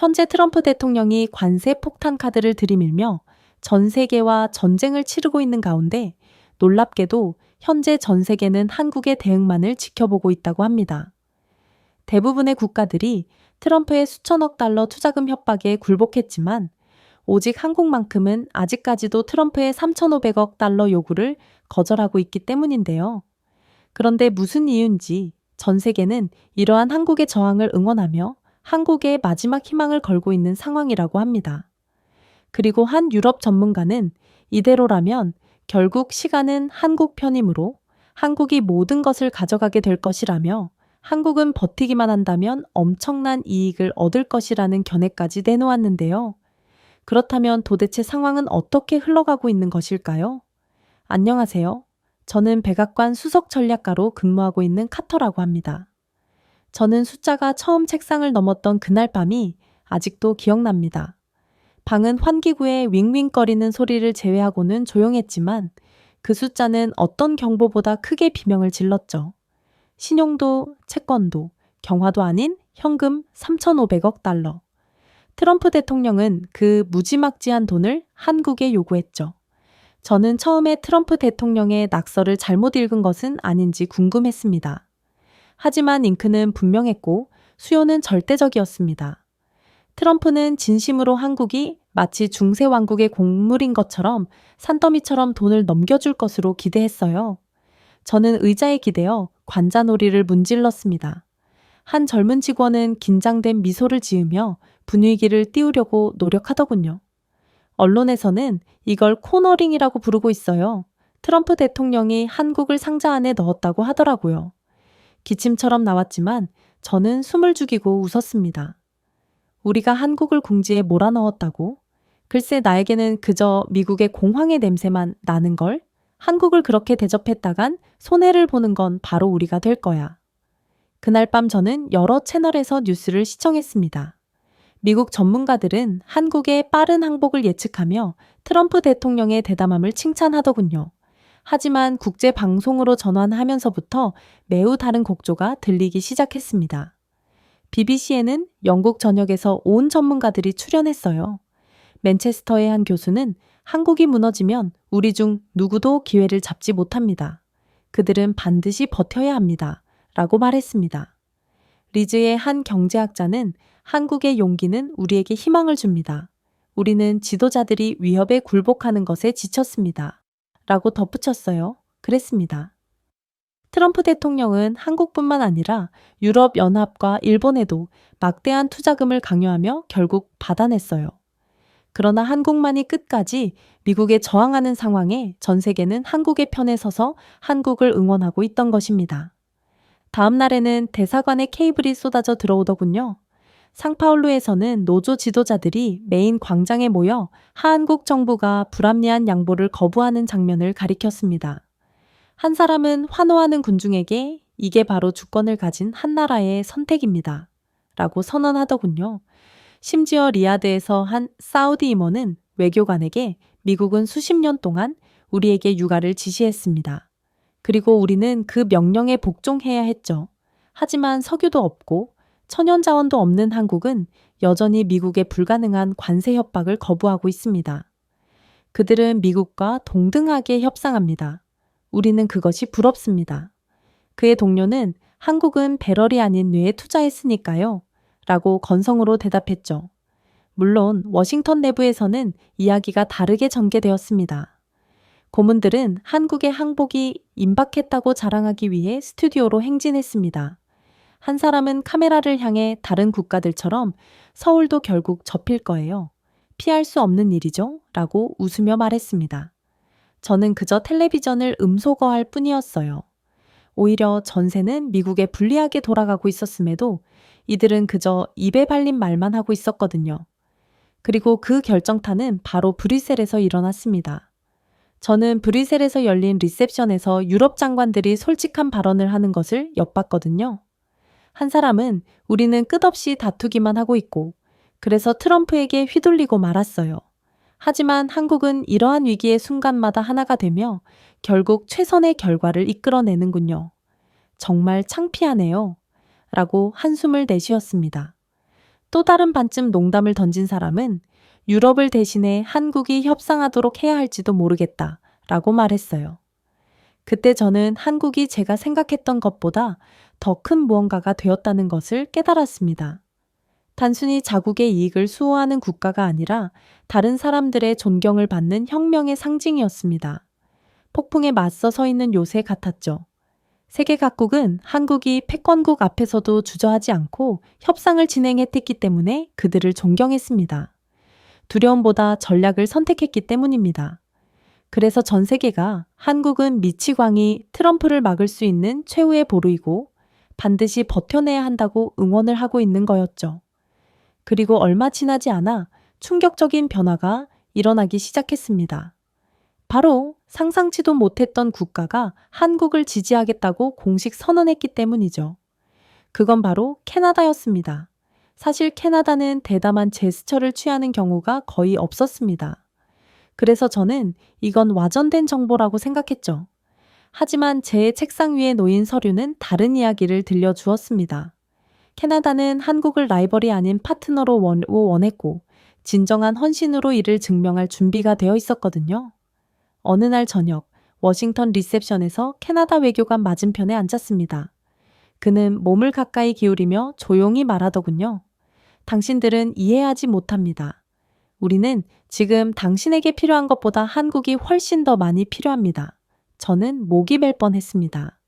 현재 트럼프 대통령이 관세 폭탄 카드를 들이밀며 전 세계와 전쟁을 치르고 있는 가운데 놀랍게도 현재 전 세계는 한국의 대응만을 지켜보고 있다고 합니다. 대부분의 국가들이 트럼프의 수천억 달러 투자금 협박에 굴복했지만 오직 한국만큼은 아직까지도 트럼프의 3,500억 달러 요구를 거절하고 있기 때문인데요. 그런데 무슨 이유인지 전 세계는 이러한 한국의 저항을 응원하며 한국의 마지막 희망을 걸고 있는 상황이라고 합니다. 그리고 한 유럽 전문가는 이대로라면 결국 시간은 한국 편이므로 한국이 모든 것을 가져가게 될 것이라며 한국은 버티기만 한다면 엄청난 이익을 얻을 것이라는 견해까지 내놓았는데요. 그렇다면 도대체 상황은 어떻게 흘러가고 있는 것일까요? 안녕하세요. 저는 백악관 수석 전략가로 근무하고 있는 카터라고 합니다. 저는 숫자가 처음 책상을 넘었던 그날 밤이 아직도 기억납니다. 방은 환기구의 윙윙거리는 소리를 제외하고는 조용했지만 그 숫자는 어떤 경보보다 크게 비명을 질렀죠. 신용도, 채권도, 경화도 아닌 현금 3,500억 달러. 트럼프 대통령은 그 무지막지한 돈을 한국에 요구했죠. 저는 처음에 트럼프 대통령의 낙서를 잘못 읽은 것은 아닌지 궁금했습니다. 하지만 잉크는 분명했고 수요는 절대적이었습니다. 트럼프는 진심으로 한국이 마치 중세 왕국의 곡물인 것처럼 산더미처럼 돈을 넘겨줄 것으로 기대했어요. 저는 의자에 기대어 관자놀이를 문질렀습니다. 한 젊은 직원은 긴장된 미소를 지으며 분위기를 띄우려고 노력하더군요. 언론에서는 이걸 코너링이라고 부르고 있어요. 트럼프 대통령이 한국을 상자 안에 넣었다고 하더라고요. 기침처럼 나왔지만 저는 숨을 죽이고 웃었습니다. 우리가 한국을 궁지에 몰아넣었다고? 글쎄 나에게는 그저 미국의 공황의 냄새만 나는 걸? 한국을 그렇게 대접했다간 손해를 보는 건 바로 우리가 될 거야. 그날 밤 저는 여러 채널에서 뉴스를 시청했습니다. 미국 전문가들은 한국의 빠른 항복을 예측하며 트럼프 대통령의 대담함을 칭찬하더군요. 하지만 국제 방송으로 전환하면서부터 매우 다른 곡조가 들리기 시작했습니다. BBC에는 영국 전역에서 온 전문가들이 출연했어요. 맨체스터의 한 교수는 한국이 무너지면 우리 중 누구도 기회를 잡지 못합니다. 그들은 반드시 버텨야 합니다. 라고 말했습니다. 리즈의 한 경제학자는 한국의 용기는 우리에게 희망을 줍니다. 우리는 지도자들이 위협에 굴복하는 것에 지쳤습니다. 라고 덧붙였어요. 그랬습니다. 트럼프 대통령은 한국뿐만 아니라 유럽연합과 일본에도 막대한 투자금을 강요하며 결국 받아냈어요. 그러나 한국만이 끝까지 미국에 저항하는 상황에 전 세계는 한국의 편에 서서 한국을 응원하고 있던 것입니다. 다음 날에는 대사관에 케이블이 쏟아져 들어오더군요. 상파울루에서는 노조 지도자들이 메인 광장에 모여 한국 정부가 불합리한 양보를 거부하는 장면을 가리켰습니다. 한 사람은 환호하는 군중에게 이게 바로 주권을 가진 한 나라의 선택입니다. 라고 선언하더군요. 심지어 리야드에서 한 사우디 임원은 외교관에게 미국은 수십 년 동안 우리에게 육아를 지시했습니다. 그리고 우리는 그 명령에 복종해야 했죠. 하지만 석유도 없고 천연자원도 없는 한국은 여전히 미국의 불가능한 관세 협박을 거부하고 있습니다. 그들은 미국과 동등하게 협상합니다. 우리는 그것이 부럽습니다. 그의 동료는 한국은 배럴이 아닌 뇌에 투자했으니까요. 라고 건성으로 대답했죠. 물론 워싱턴 내부에서는 이야기가 다르게 전개되었습니다. 고문들은 한국의 항복이 임박했다고 자랑하기 위해 스튜디오로 행진했습니다. 한 사람은 카메라를 향해 다른 국가들처럼 서울도 결국 접힐 거예요. 피할 수 없는 일이죠? 라고 웃으며 말했습니다. 저는 그저 텔레비전을 음소거할 뿐이었어요. 오히려 전세는 미국에 불리하게 돌아가고 있었음에도 이들은 그저 입에 발린 말만 하고 있었거든요. 그리고 그 결정타는 바로 브뤼셀에서 일어났습니다. 저는 브뤼셀에서 열린 리셉션에서 유럽 장관들이 솔직한 발언을 하는 것을 엿봤거든요. 한 사람은 우리는 끝없이 다투기만 하고 있고 그래서 트럼프에게 휘둘리고 말았어요. 하지만 한국은 이러한 위기의 순간마다 하나가 되며 결국 최선의 결과를 이끌어내는군요. 정말 창피하네요. 라고 한숨을 내쉬었습니다. 또 다른 반쯤 농담을 던진 사람은 유럽을 대신해 한국이 협상하도록 해야 할지도 모르겠다 라고 말했어요. 그때 저는 한국이 제가 생각했던 것보다 더 큰 무언가가 되었다는 것을 깨달았습니다. 단순히 자국의 이익을 수호하는 국가가 아니라 다른 사람들의 존경을 받는 혁명의 상징이었습니다. 폭풍에 맞서 서 있는 요새 같았죠. 세계 각국은 한국이 패권국 앞에서도 주저하지 않고 협상을 진행했기 때문에 그들을 존경했습니다. 두려움보다 전략을 선택했기 때문입니다. 그래서 전 세계가 한국은 미치광이 트럼프를 막을 수 있는 최후의 보루이고 반드시 버텨내야 한다고 응원을 하고 있는 거였죠. 그리고 얼마 지나지 않아 충격적인 변화가 일어나기 시작했습니다. 바로 상상치도 못했던 국가가 한국을 지지하겠다고 공식 선언했기 때문이죠. 그건 바로 캐나다였습니다. 사실 캐나다는 대담한 제스처를 취하는 경우가 거의 없었습니다. 그래서 저는 이건 와전된 정보라고 생각했죠. 하지만 제 책상 위에 놓인 서류는 다른 이야기를 들려주었습니다. 캐나다는 한국을 라이벌이 아닌 파트너로 원했고 진정한 헌신으로 이를 증명할 준비가 되어 있었거든요. 어느 날 저녁 워싱턴 리셉션에서 캐나다 외교관 맞은편에 앉았습니다. 그는 몸을 가까이 기울이며 조용히 말하더군요. 당신들은 이해하지 못합니다. 우리는 지금 당신에게 필요한 것보다 한국이 훨씬 더 많이 필요합니다. 저는 목이 멜 뻔했습니다.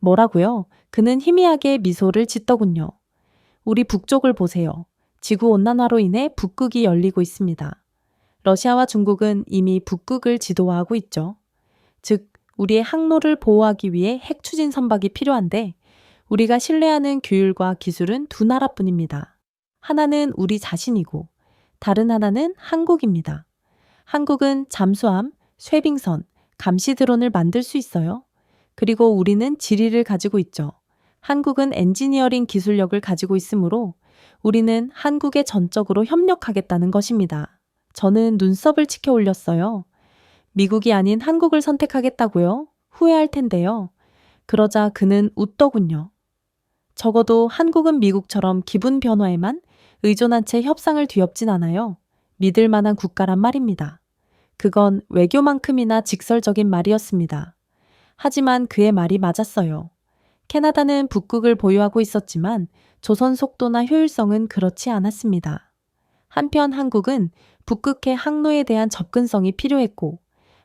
뭐라고요? 그는 희미하게 미소를 짓더군요. 우리 북쪽을 보세요. 지구온난화로 인해 북극이 열리고 있습니다. 러시아와 중국은 이미 북극을 지도화하고 있죠. 즉, 우리의 항로를 보호하기 위해 핵 추진 선박이 필요한데 우리가 신뢰하는 규율과 기술은 두 나라뿐입니다. 하나는 우리 자신이고 다른 하나는 한국입니다. 한국은 잠수함, 쇄빙선, 감시 드론을 만들 수 있어요. 그리고 우리는 지리를 가지고 있죠. 한국은 엔지니어링 기술력을 가지고 있으므로 우리는 한국에 전적으로 협력하겠다는 것입니다. 저는 눈썹을 치켜 올렸어요. 미국이 아닌 한국을 선택하겠다고요? 후회할 텐데요. 그러자 그는 웃더군요. 적어도 한국은 미국처럼 기분 변화에만 의존한 채 협상을 뒤엎진 않아요. 믿을 만한 국가란 말입니다. 그건 외교만큼이나 직설적인 말이었습니다. 하지만 그의 말이 맞았어요. 캐나다는 북극을 보유하고 있었지만 조선 속도나 효율성은 그렇지 않았습니다. 한편 한국은 북극해 항로에 대한 접근성이 필요했고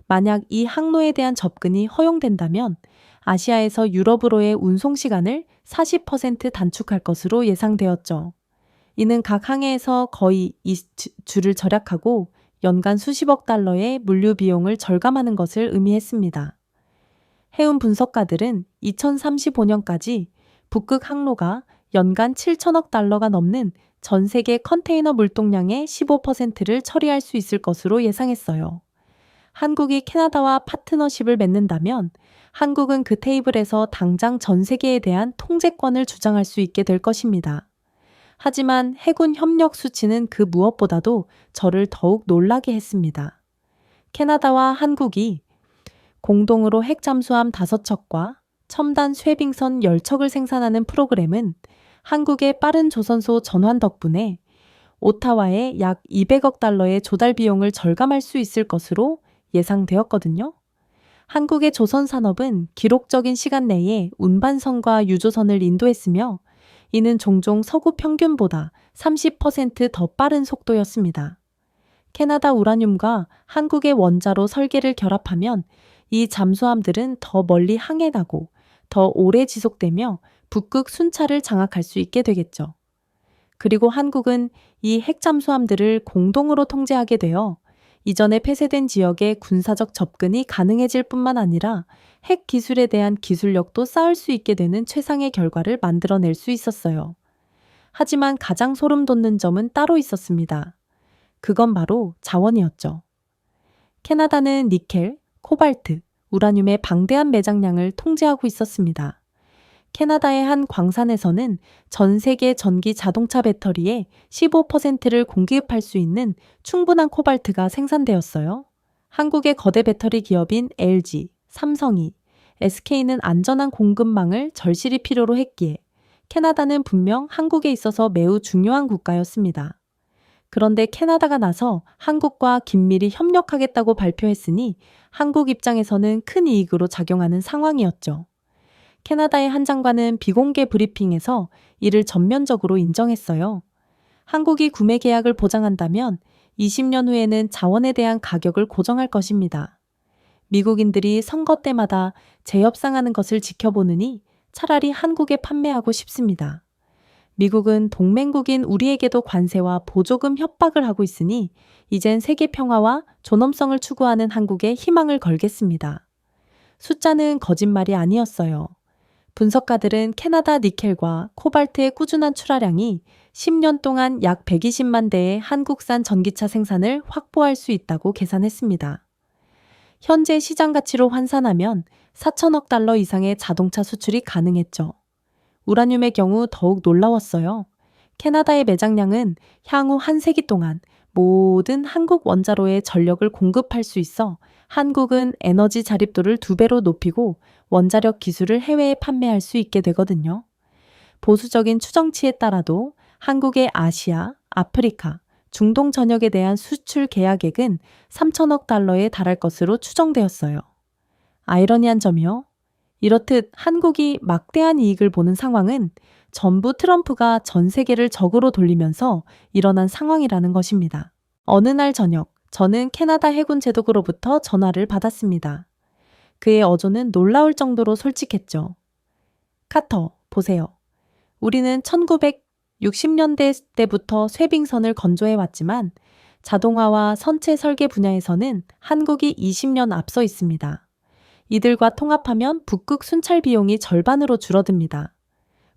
만약 이 항로에 대한 접근이 허용된다면 아시아에서 유럽으로의 운송 시간을 40% 단축할 것으로 예상되었죠. 이는 각 항해에서 거의 이 줄을 절약하고 연간 수십억 달러의 물류 비용을 절감하는 것을 의미했습니다. 해운 분석가들은 2035년까지 북극 항로가 연간 7천억 달러가 넘는 전 세계 컨테이너 물동량의 15%를 처리할 수 있을 것으로 예상했어요. 한국이 캐나다와 파트너십을 맺는다면 한국은 그 테이블에서 당장 전 세계에 대한 통제권을 주장할 수 있게 될 것입니다. 하지만 해군 협력 수치는 그 무엇보다도 저를 더욱 놀라게 했습니다. 캐나다와 한국이 공동으로 핵 잠수함 5척과 첨단 쇄빙선 10척을 생산하는 프로그램은 한국의 빠른 조선소 전환 덕분에 오타와에 약 200억 달러의 조달 비용을 절감할 수 있을 것으로 예상되었거든요. 한국의 조선 산업은 기록적인 시간 내에 운반선과 유조선을 인도했으며 이는 종종 서구 평균보다 30% 더 빠른 속도였습니다. 캐나다 우라늄과 한국의 원자로 설계를 결합하면 이 잠수함들은 더 멀리 항해가고 더 오래 지속되며 북극 순찰을 장악할 수 있게 되겠죠. 그리고 한국은 이 핵잠수함들을 공동으로 통제하게 되어 이전에 폐쇄된 지역에 군사적 접근이 가능해질 뿐만 아니라 핵 기술에 대한 기술력도 쌓을 수 있게 되는 최상의 결과를 만들어낼 수 있었어요. 하지만 가장 소름 돋는 점은 따로 있었습니다. 그건 바로 자원이었죠. 캐나다는 니켈, 코발트, 우라늄의 방대한 매장량을 통제하고 있었습니다. 캐나다의 한 광산에서는 전 세계 전기 자동차 배터리의 15%를 공급할 수 있는 충분한 코발트가 생산되었어요. 한국의 거대 배터리 기업인 LG, 삼성이, SK는 안전한 공급망을 절실히 필요로 했기에 캐나다는 분명 한국에 있어서 매우 중요한 국가였습니다. 그런데 캐나다가 나서 한국과 긴밀히 협력하겠다고 발표했으니 한국 입장에서는 큰 이익으로 작용하는 상황이었죠. 캐나다의 한 장관은 비공개 브리핑에서 이를 전면적으로 인정했어요. 한국이 구매 계약을 보장한다면 20년 후에는 자원에 대한 가격을 고정할 것입니다. 미국인들이 선거 때마다 재협상하는 것을 지켜보느니 차라리 한국에 판매하고 싶습니다. 미국은 동맹국인 우리에게도 관세와 보조금 협박을 하고 있으니 이젠 세계 평화와 존엄성을 추구하는 한국에 희망을 걸겠습니다. 숫자는 거짓말이 아니었어요. 분석가들은 캐나다 니켈과 코발트의 꾸준한 출하량이 10년 동안 약 120만 대의 한국산 전기차 생산을 확보할 수 있다고 계산했습니다. 현재 시장 가치로 환산하면 4천억 달러 이상의 자동차 수출이 가능했죠. 우라늄의 경우 더욱 놀라웠어요. 캐나다의 매장량은 향후 한 세기 동안 모든 한국 원자로에 전력을 공급할 수 있어 한국은 에너지 자립도를 2배로 높이고 원자력 기술을 해외에 판매할 수 있게 되거든요. 보수적인 추정치에 따라도 한국의 아시아, 아프리카, 중동 전역에 대한 수출 계약액은 3천억 달러에 달할 것으로 추정되었어요. 아이러니한 점이요. 이렇듯 한국이 막대한 이익을 보는 상황은 전부 트럼프가 전 세계를 적으로 돌리면서 일어난 상황이라는 것입니다. 어느 날 저녁, 저는 캐나다 해군 제독으로부터 전화를 받았습니다. 그의 어조는 놀라울 정도로 솔직했죠. 카터, 보세요. 우리는 1960년대 때부터 쇠빙선을 건조해왔지만 자동화와 선체 설계 분야에서는 한국이 20년 앞서 있습니다. 이들과 통합하면 북극 순찰 비용이 절반으로 줄어듭니다.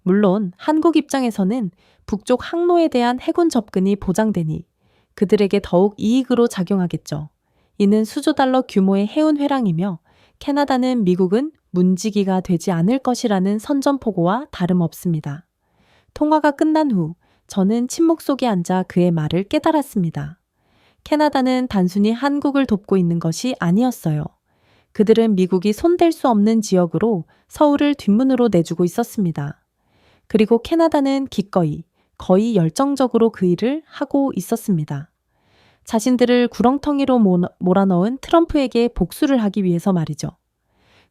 물론 한국 입장에서는 북쪽 항로에 대한 해군 접근이 보장되니 그들에게 더욱 이익으로 작용하겠죠. 이는 수조 달러 규모의 해운 회랑이며 캐나다는 미국은 문지기가 되지 않을 것이라는 선전포고와 다름없습니다. 통화가 끝난 후 저는 침묵 속에 앉아 그의 말을 깨달았습니다. 캐나다는 단순히 한국을 돕고 있는 것이 아니었어요. 그들은 미국이 손댈 수 없는 지역으로 서울을 뒷문으로 내주고 있었습니다. 그리고 캐나다는 기꺼이, 거의 열정적으로 그 일을 하고 있었습니다. 자신들을 구렁텅이로 몰아넣은 트럼프에게 복수를 하기 위해서 말이죠.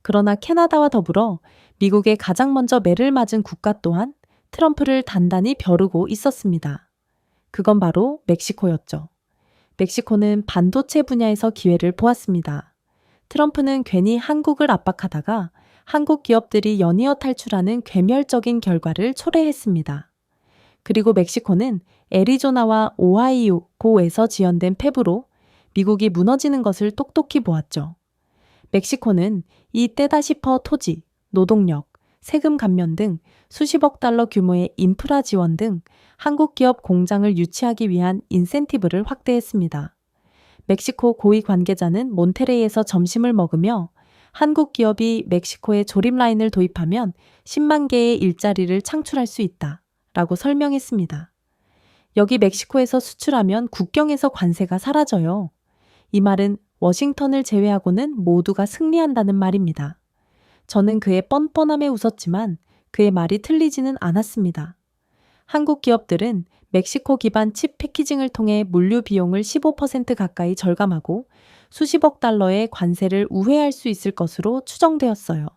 그러나 캐나다와 더불어 미국의 가장 먼저 매를 맞은 국가 또한 트럼프를 단단히 벼르고 있었습니다. 그건 바로 멕시코였죠. 멕시코는 반도체 분야에서 기회를 보았습니다. 트럼프는 괜히 한국을 압박하다가 한국 기업들이 연이어 탈출하는 괴멸적인 결과를 초래했습니다. 그리고 멕시코는 애리조나와 오하이오고에서 지연된 패부로 미국이 무너지는 것을 똑똑히 보았죠. 멕시코는 이 떼다 싶어 토지, 노동력, 세금 감면 등 수십억 달러 규모의 인프라 지원 등 한국 기업 공장을 유치하기 위한 인센티브를 확대했습니다. 멕시코 고위 관계자는 몬테레이에서 점심을 먹으며 한국 기업이 멕시코에 조립 라인을 도입하면 10만 개의 일자리를 창출할 수 있다 라고 설명했습니다. 여기 멕시코에서 수출하면 국경에서 관세가 사라져요. 이 말은 워싱턴을 제외하고는 모두가 승리한다는 말입니다. 저는 그의 뻔뻔함에 웃었지만 그의 말이 틀리지는 않았습니다. 한국 기업들은 멕시코 기반 칩 패키징을 통해 물류 비용을 15% 가까이 절감하고 수십억 달러의 관세를 우회할 수 있을 것으로 추정되었어요.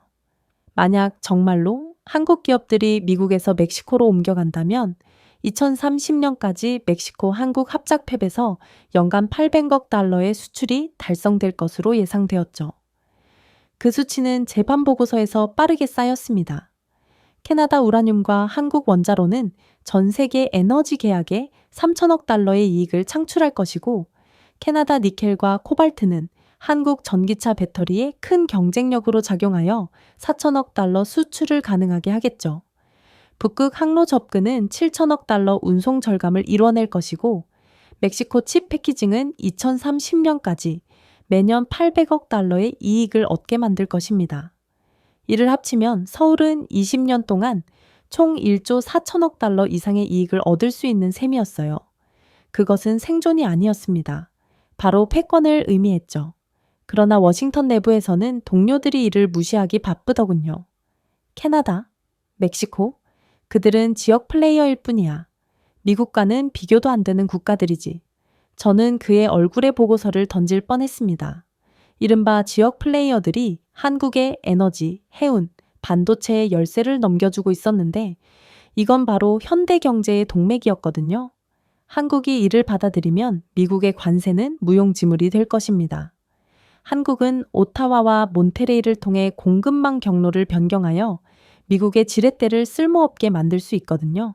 만약 정말로 한국 기업들이 미국에서 멕시코로 옮겨간다면 2030년까지 멕시코 한국 합작팹에서 연간 800억 달러의 수출이 달성될 것으로 예상되었죠. 그 수치는 재판 보고서에서 빠르게 쌓였습니다. 캐나다 우라늄과 한국 원자로는 전 세계 에너지 계약에 3천억 달러의 이익을 창출할 것이고 캐나다 니켈과 코발트는 한국 전기차 배터리에 큰 경쟁력으로 작용하여 4천억 달러 수출을 가능하게 하겠죠. 북극 항로 접근은 7천억 달러 운송 절감을 이뤄낼 것이고 멕시코 칩 패키징은 2030년까지 매년 800억 달러의 이익을 얻게 만들 것입니다. 이를 합치면 서울은 20년 동안 총 1조 4천억 달러 이상의 이익을 얻을 수 있는 셈이었어요. 그것은 생존이 아니었습니다. 바로 패권을 의미했죠. 그러나 워싱턴 내부에서는 동료들이 이를 무시하기 바쁘더군요. 캐나다, 멕시코, 그들은 지역 플레이어일 뿐이야. 미국과는 비교도 안 되는 국가들이지. 저는 그의 얼굴에 보고서를 던질 뻔했습니다. 이른바 지역 플레이어들이 한국의 에너지, 해운, 반도체의 열쇠를 넘겨주고 있었는데 이건 바로 현대 경제의 동맥이었거든요. 한국이 이를 받아들이면 미국의 관세는 무용지물이 될 것입니다. 한국은 오타와와 몬테레이를 통해 공급망 경로를 변경하여 미국의 지렛대를 쓸모없게 만들 수 있거든요.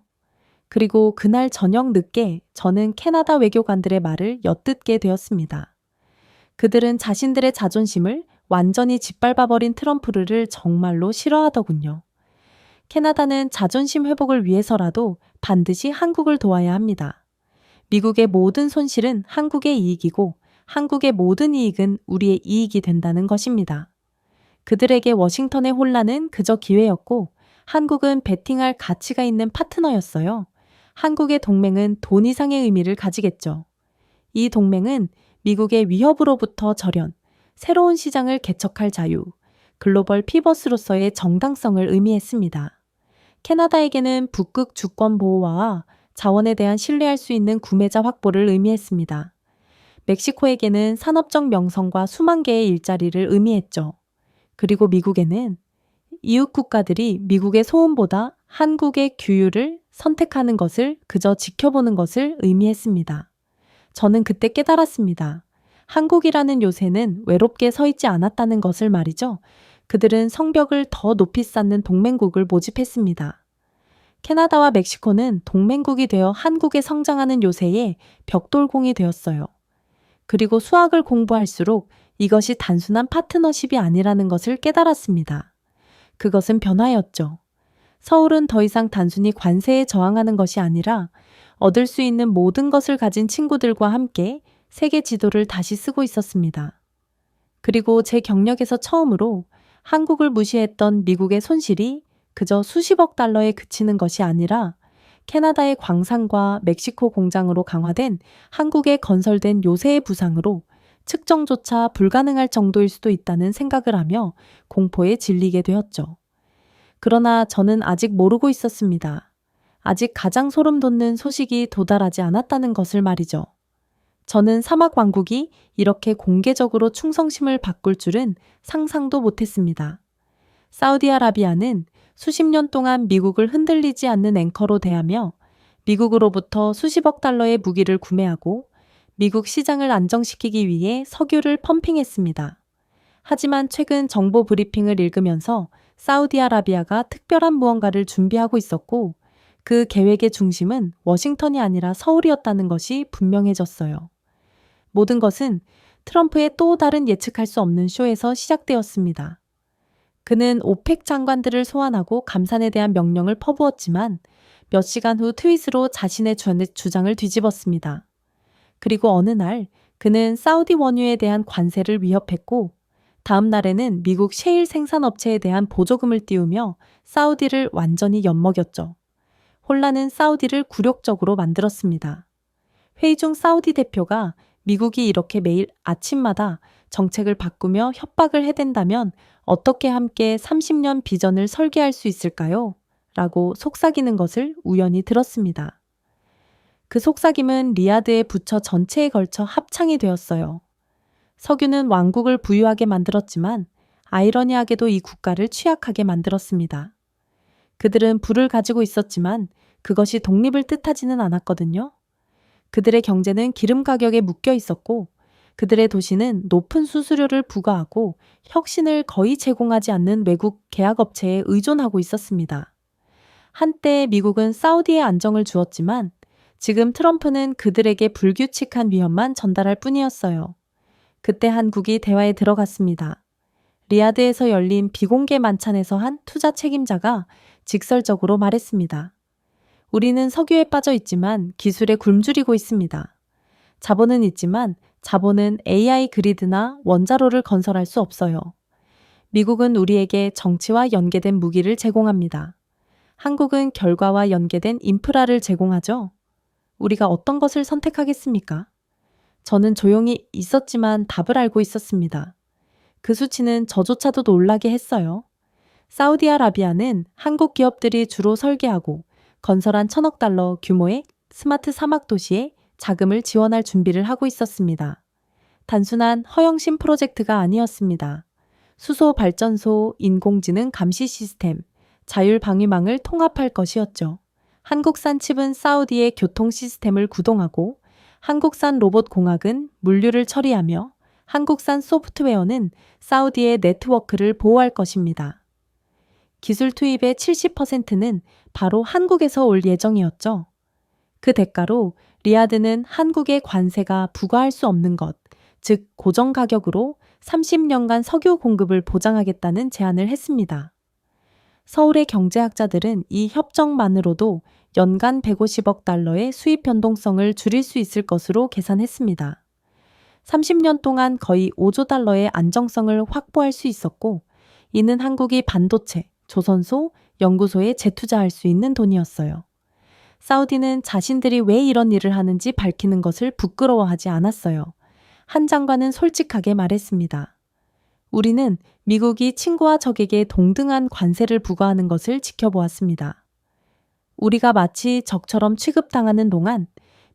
그리고 그날 저녁 늦게 저는 캐나다 외교관들의 말을 엿듣게 되었습니다. 그들은 자신들의 자존심을 완전히 짓밟아버린 트럼프를 정말로 싫어하더군요. 캐나다는 자존심 회복을 위해서라도 반드시 한국을 도와야 합니다. 미국의 모든 손실은 한국의 이익이고 한국의 모든 이익은 우리의 이익이 된다는 것입니다. 그들에게 워싱턴의 혼란은 그저 기회였고 한국은 베팅할 가치가 있는 파트너였어요. 한국의 동맹은 돈 이상의 의미를 가지겠죠. 이 동맹은 미국의 위협으로부터 절연, 새로운 시장을 개척할 자유, 글로벌 피벗으로서의 정당성을 의미했습니다. 캐나다에게는 북극 주권 보호와 자원에 대한 신뢰할 수 있는 구매자 확보를 의미했습니다. 멕시코에게는 산업적 명성과 수만 개의 일자리를 의미했죠. 그리고 미국에는 이웃 국가들이 미국의 소원보다 한국의 규율을 선택하는 것을 그저 지켜보는 것을 의미했습니다. 저는 그때 깨달았습니다. 한국이라는 요새는 외롭게 서 있지 않았다는 것을 말이죠. 그들은 성벽을 더 높이 쌓는 동맹국을 모집했습니다. 캐나다와 멕시코는 동맹국이 되어 한국의 성장하는 요새에 벽돌공이 되었어요. 그리고 수학을 공부할수록 이것이 단순한 파트너십이 아니라는 것을 깨달았습니다. 그것은 변화였죠. 서울은 더 이상 단순히 관세에 저항하는 것이 아니라 얻을 수 있는 모든 것을 가진 친구들과 함께 세계 지도를 다시 쓰고 있었습니다. 그리고 제 경력에서 처음으로 한국을 무시했던 미국의 손실이 그저 수십억 달러에 그치는 것이 아니라 캐나다의 광산과 멕시코 공장으로 강화된 한국에 건설된 요새의 부상으로 측정조차 불가능할 정도일 수도 있다는 생각을 하며 공포에 질리게 되었죠. 그러나 저는 아직 모르고 있었습니다. 아직 가장 소름 돋는 소식이 도달하지 않았다는 것을 말이죠. 저는 사막 왕국이 이렇게 공개적으로 충성심을 바꿀 줄은 상상도 못했습니다. 사우디아라비아는 수십 년 동안 미국을 흔들리지 않는 앵커로 대하며 미국으로부터 수십억 달러의 무기를 구매하고 미국 시장을 안정시키기 위해 석유를 펌핑했습니다. 하지만 최근 정보 브리핑을 읽으면서 사우디아라비아가 특별한 무언가를 준비하고 있었고 그 계획의 중심은 워싱턴이 아니라 서울이었다는 것이 분명해졌어요. 모든 것은 트럼프의 또 다른 예측할 수 없는 쇼에서 시작되었습니다. 그는 오펙 장관들을 소환하고 감산에 대한 명령을 퍼부었지만 몇 시간 후 트윗으로 자신의 주장을 뒤집었습니다. 그리고 어느 날 그는 사우디 원유에 대한 관세를 위협했고 다음 날에는 미국 셰일 생산업체에 대한 보조금을 띄우며 사우디를 완전히 엿먹였죠. 혼란은 사우디를 굴욕적으로 만들었습니다. 회의 중 사우디 대표가 미국이 이렇게 매일 아침마다 정책을 바꾸며 협박을 해댄다면 어떻게 함께 30년 비전을 설계할 수 있을까요? 라고 속삭이는 것을 우연히 들었습니다. 그 속삭임은 리야드의 부처 전체에 걸쳐 합창이 되었어요. 석유는 왕국을 부유하게 만들었지만 아이러니하게도 이 국가를 취약하게 만들었습니다. 그들은 불을 가지고 있었지만 그것이 독립을 뜻하지는 않았거든요. 그들의 경제는 기름 가격에 묶여 있었고 그들의 도시는 높은 수수료를 부과하고 혁신을 거의 제공하지 않는 외국 계약업체에 의존하고 있었습니다. 한때 미국은 사우디에 안정을 주었지만 지금 트럼프는 그들에게 불규칙한 위험만 전달할 뿐이었어요. 그때 한국이 대화에 들어갔습니다. 리야드에서 열린 비공개 만찬에서 한 투자 책임자가 직설적으로 말했습니다. 우리는 석유에 빠져 있지만 기술에 굶주리고 있습니다. 자본은 있지만 자본은 AI 그리드나 원자로를 건설할 수 없어요. 미국은 우리에게 정치와 연계된 무기를 제공합니다. 한국은 결과와 연계된 인프라를 제공하죠. 우리가 어떤 것을 선택하겠습니까? 저는 조용히 있었지만 답을 알고 있었습니다. 그 수치는 저조차도 놀라게 했어요. 사우디아라비아는 한국 기업들이 주로 설계하고 건설한 1,000억 달러 규모의 스마트 사막 도시에 자금을 지원할 준비를 하고 있었습니다. 단순한 허영심 프로젝트가 아니었습니다. 수소 발전소, 인공지능 감시 시스템, 자율 방위망을 통합할 것이었죠. 한국산 칩은 사우디의 교통 시스템을 구동하고 한국산 로봇 공학은 물류를 처리하며 한국산 소프트웨어는 사우디의 네트워크를 보호할 것입니다. 기술 투입의 70%는 바로 한국에서 올 예정이었죠. 그 대가로 리야드는 한국의 관세가 부과할 수 없는 것, 즉 고정 가격으로 30년간 석유 공급을 보장하겠다는 제안을 했습니다. 서울의 경제학자들은 이 협정만으로도 연간 150억 달러의 수입 변동성을 줄일 수 있을 것으로 계산했습니다. 30년 동안 거의 5조 달러의 안정성을 확보할 수 있었고, 이는 한국이 반도체, 조선소, 연구소에 재투자할 수 있는 돈이었어요. 사우디는 자신들이 왜 이런 일을 하는지 밝히는 것을 부끄러워하지 않았어요. 한 장관은 솔직하게 말했습니다. 우리는 미국이 친구와 적에게 동등한 관세를 부과하는 것을 지켜보았습니다. 우리가 마치 적처럼 취급당하는 동안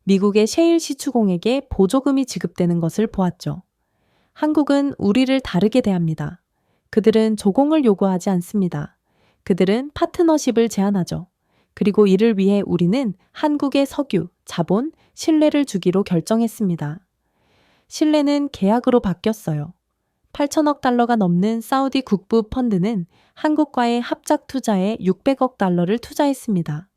미국의 셰일 시추공에게 보조금이 지급되는 것을 보았죠. 한국은 우리를 다르게 대합니다. 그들은 조공을 요구하지 않습니다. 그들은 파트너십을 제안하죠. 그리고 이를 위해 우리는 한국의 석유, 자본, 신뢰를 주기로 결정했습니다. 신뢰는 계약으로 바뀌었어요. 8천억 달러가 넘는 사우디 국부 펀드는 한국과의 합작 투자에 600억 달러를 투자했습니다.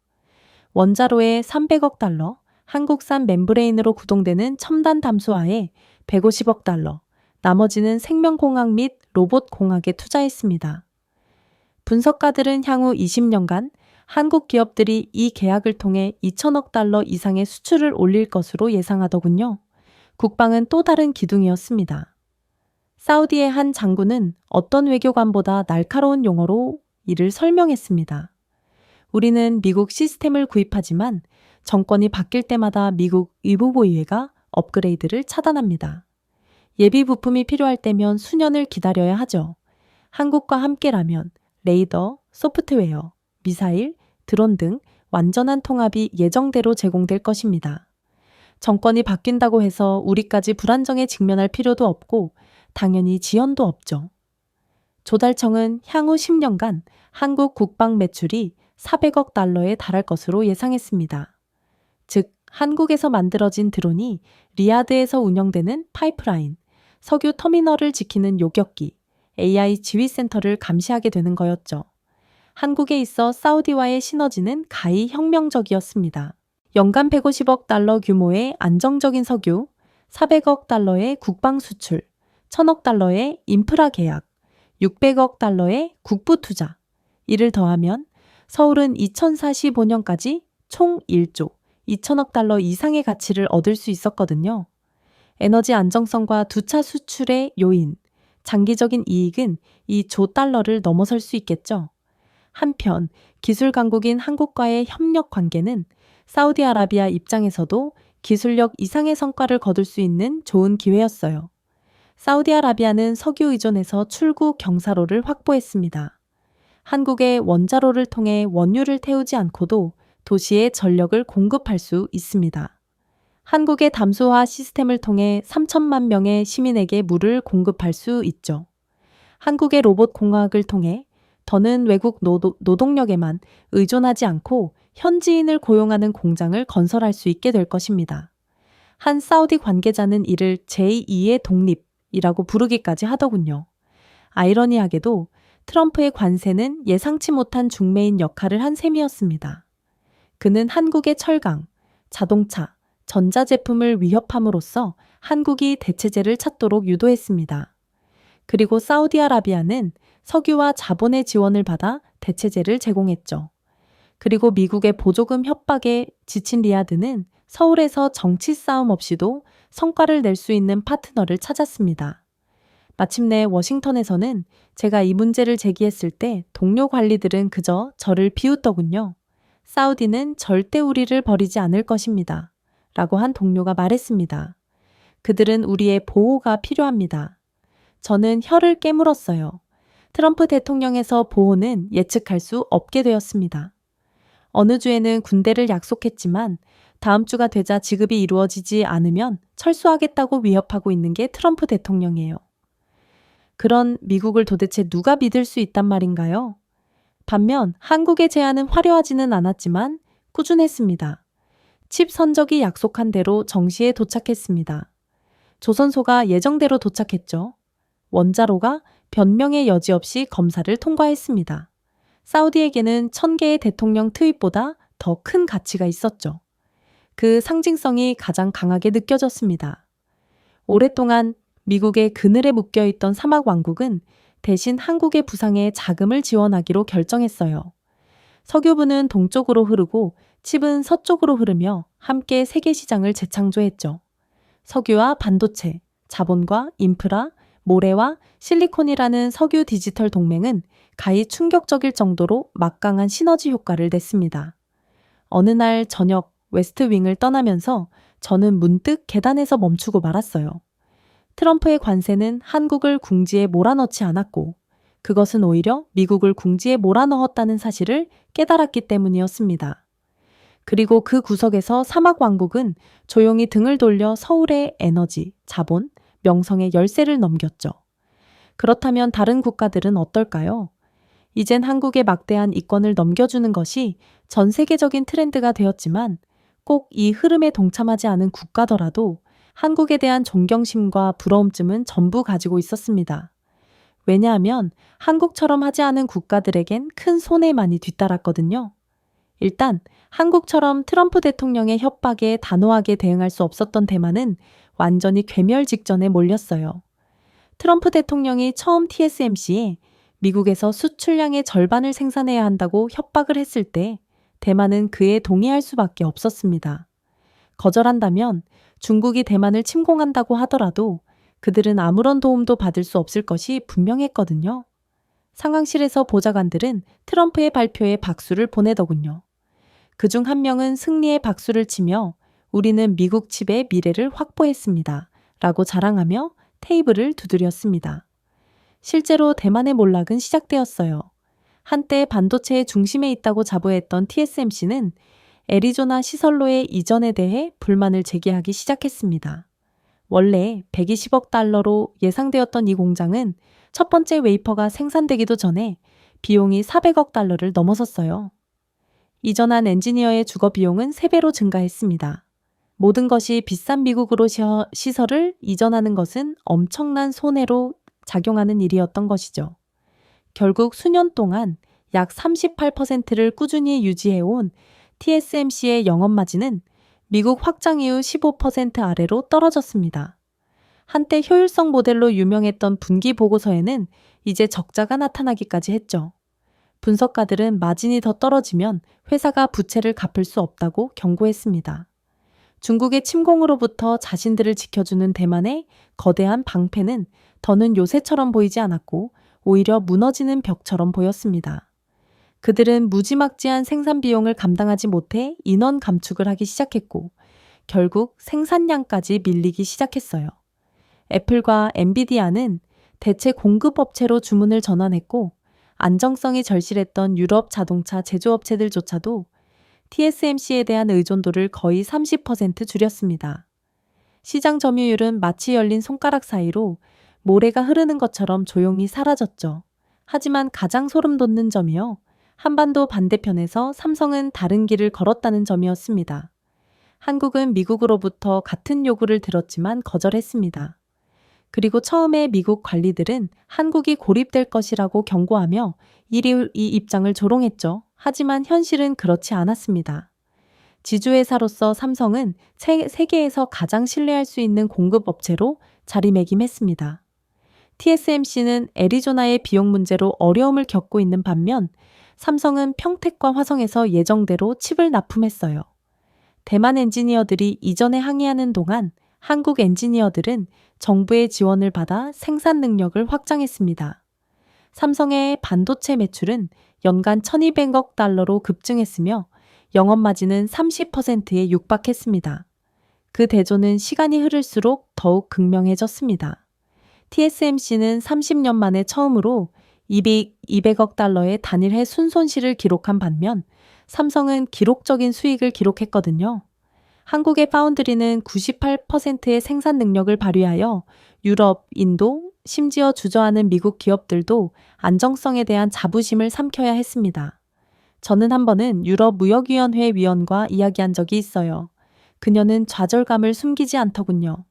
원자로에 300억 달러, 한국산 멤브레인으로 구동되는 첨단 담수화에 150억 달러, 나머지는 생명공학 및 로봇공학에 투자했습니다. 분석가들은 향후 20년간 한국 기업들이 이 계약을 통해 2천억 달러 이상의 수출을 올릴 것으로 예상하더군요. 국방은 또 다른 기둥이었습니다. 사우디의 한 장군은 어떤 외교관보다 날카로운 용어로 이를 설명했습니다. 우리는 미국 시스템을 구입하지만 정권이 바뀔 때마다 미국 의무보유회가 업그레이드를 차단합니다. 예비 부품이 필요할 때면 수년을 기다려야 하죠. 한국과 함께라면 레이더, 소프트웨어, 미사일, 드론 등 완전한 통합이 예정대로 제공될 것입니다. 정권이 바뀐다고 해서 우리까지 불안정에 직면할 필요도 없고 당연히 지연도 없죠. 조달청은 향후 10년간 한국 국방 매출이 400억 달러에 달할 것으로 예상했습니다. 즉, 한국에서 만들어진 드론이 리야드에서 운영되는 파이프라인, 석유 터미널을 지키는 요격기, AI 지휘센터를 감시하게 되는 거였죠. 한국에 있어 사우디와의 시너지는 가히 혁명적이었습니다. 연간 150억 달러 규모의 안정적인 석유, 400억 달러의 국방 수출, 1,000억 달러의 인프라 계약, 600억 달러의 국부 투자. 이를 더하면 서울은 2045년까지 총 1조 2천억 달러 이상의 가치를 얻을 수 있었거든요. 에너지 안정성과 두차 수출의 요인, 장기적인 이익은 이 조 달러를 넘어설 수 있겠죠. 한편 기술 강국인 한국과의 협력 관계는 사우디아라비아 입장에서도 기술력 이상의 성과를 거둘 수 있는 좋은 기회였어요. 사우디아라비아는 석유 의존에서 출구 경사로를 확보했습니다. 한국의 원자로를 통해 원유를 태우지 않고도 도시에 전력을 공급할 수 있습니다. 한국의 담수화 시스템을 통해 3천만 명의 시민에게 물을 공급할 수 있죠. 한국의 로봇 공학을 통해 더는 외국 노동력에만 의존하지 않고 현지인을 고용하는 공장을 건설할 수 있게 될 것입니다. 한 사우디 관계자는 이를 제2의 독립이라고 부르기까지 하더군요. 아이러니하게도 트럼프의 관세는 예상치 못한 중매인 역할을 한 셈이었습니다. 그는 한국의 철강, 자동차, 전자제품을 위협함으로써 한국이 대체제를 찾도록 유도했습니다. 그리고 사우디아라비아는 석유와 자본의 지원을 받아 대체제를 제공했죠. 그리고 미국의 보조금 협박에 지친 리야드는 서울에서 정치 싸움 없이도 성과를 낼 수 있는 파트너를 찾았습니다. 마침내 워싱턴에서는 제가 이 문제를 제기했을 때 동료 관리들은 그저 저를 비웃더군요. 사우디는 절대 우리를 버리지 않을 것입니다. 라고 한 동료가 말했습니다. 그들은 우리의 보호가 필요합니다. 저는 혀를 깨물었어요. 트럼프 대통령에서 보호는 예측할 수 없게 되었습니다. 어느 주에는 군대를 약속했지만 다음 주가 되자 지급이 이루어지지 않으면 철수하겠다고 위협하고 있는 게 트럼프 대통령이에요. 그런 미국을 도대체 누가 믿을 수 있단 말인가요? 반면 한국의 제안은 화려하지는 않았지만 꾸준했습니다. 칩 선적이 약속한 대로 정시에 도착했습니다. 조선소가 예정대로 도착했죠. 원자로가 변명의 여지 없이 검사를 통과했습니다. 사우디에게는 1000개의 대통령 트윗보다 더 큰 가치가 있었죠. 그 상징성이 가장 강하게 느껴졌습니다. 오랫동안 미국의 그늘에 묶여있던 사막 왕국은 대신 한국의 부상에 자금을 지원하기로 결정했어요. 석유부는 동쪽으로 흐르고 칩은 서쪽으로 흐르며 함께 세계 시장을 재창조했죠. 석유와 반도체, 자본과 인프라, 모래와 실리콘이라는 석유 디지털 동맹은 가히 충격적일 정도로 막강한 시너지 효과를 냈습니다. 어느 날 저녁 웨스트 윙을 떠나면서 저는 문득 계단에서 멈추고 말았어요. 트럼프의 관세는 한국을 궁지에 몰아넣지 않았고 그것은 오히려 미국을 궁지에 몰아넣었다는 사실을 깨달았기 때문이었습니다. 그리고 그 구석에서 사막왕국은 조용히 등을 돌려 서울의 에너지, 자본, 명성의 열쇠를 넘겼죠. 그렇다면 다른 국가들은 어떨까요? 이젠 한국에 막대한 이권을 넘겨주는 것이 전 세계적인 트렌드가 되었지만 꼭 이 흐름에 동참하지 않은 국가더라도 한국에 대한 존경심과 부러움쯤은 전부 가지고 있었습니다. 왜냐하면 한국처럼 하지 않은 국가들에겐 큰 손해만이 뒤따랐거든요. 일단 한국처럼 트럼프 대통령의 협박에 단호하게 대응할 수 없었던 대만은 완전히 괴멸 직전에 몰렸어요. 트럼프 대통령이 처음 TSMC에 미국에서 수출량의 절반을 생산해야 한다고 협박을 했을 때 대만은 그에 동의할 수밖에 없었습니다. 거절한다면 중국이 대만을 침공한다고 하더라도 그들은 아무런 도움도 받을 수 없을 것이 분명했거든요. 상황실에서 보좌관들은 트럼프의 발표에 박수를 보내더군요. 그중 한 명은 승리의 박수를 치며 우리는 미국 칩의 미래를 확보했습니다. 라고 자랑하며 테이블을 두드렸습니다. 실제로 대만의 몰락은 시작되었어요. 한때 반도체의 중심에 있다고 자부했던 TSMC는 애리조나 시설로의 이전에 대해 불만을 제기하기 시작했습니다. 원래 120억 달러로 예상되었던 이 공장은 첫 번째 웨이퍼가 생산되기도 전에 비용이 400억 달러를 넘어섰어요. 이전한 엔지니어의 주거 비용은 3배로 증가했습니다. 모든 것이 비싼 미국으로 시설을 이전하는 것은 엄청난 손해로 작용하는 일이었던 것이죠. 결국 수년 동안 약 38%를 꾸준히 유지해온 TSMC의 영업마진은 미국 확장 이후 15% 아래로 떨어졌습니다. 한때 효율성 모델로 유명했던 분기 보고서에는 이제 적자가 나타나기까지 했죠. 분석가들은 마진이 더 떨어지면 회사가 부채를 갚을 수 없다고 경고했습니다. 중국의 침공으로부터 자신들을 지켜주는 대만의 거대한 방패는 더는 요새처럼 보이지 않았고 오히려 무너지는 벽처럼 보였습니다. 그들은 무지막지한 생산 비용을 감당하지 못해 인원 감축을 하기 시작했고 결국 생산량까지 밀리기 시작했어요. 애플과 엔비디아는 대체 공급업체로 주문을 전환했고 안정성이 절실했던 유럽 자동차 제조업체들조차도 TSMC에 대한 의존도를 거의 30% 줄였습니다. 시장 점유율은 마치 열린 손가락 사이로 모래가 흐르는 것처럼 조용히 사라졌죠. 하지만 가장 소름 돋는 점이요. 한반도 반대편에서 삼성은 다른 길을 걸었다는 점이었습니다. 한국은 미국으로부터 같은 요구를 들었지만 거절했습니다. 그리고 처음에 미국 관리들은 한국이 고립될 것이라고 경고하며 이 입장을 조롱했죠. 하지만 현실은 그렇지 않았습니다. 지주회사로서 삼성은 세계에서 가장 신뢰할 수 있는 공급업체로 자리매김했습니다. TSMC는 애리조나의 비용 문제로 어려움을 겪고 있는 반면 삼성은 평택과 화성에서 예정대로 칩을 납품했어요. 대만 엔지니어들이 이전에 항의하는 동안 한국 엔지니어들은 정부의 지원을 받아 생산 능력을 확장했습니다. 삼성의 반도체 매출은 연간 1200억 달러로 급증했으며 영업마진은 30%에 육박했습니다. 그 대조는 시간이 흐를수록 더욱 극명해졌습니다. TSMC는 30년 만에 처음으로 200억 달러의 단일해 순손실을 기록한 반면 삼성은 기록적인 수익을 기록했거든요. 한국의 파운드리는 98%의 생산 능력을 발휘하여 유럽, 인도, 심지어 주저하는 미국 기업들도 안정성에 대한 자부심을 삼켜야 했습니다. 저는 한 번은 유럽 무역위원회 위원과 이야기한 적이 있어요. 그녀는 좌절감을 숨기지 않더군요.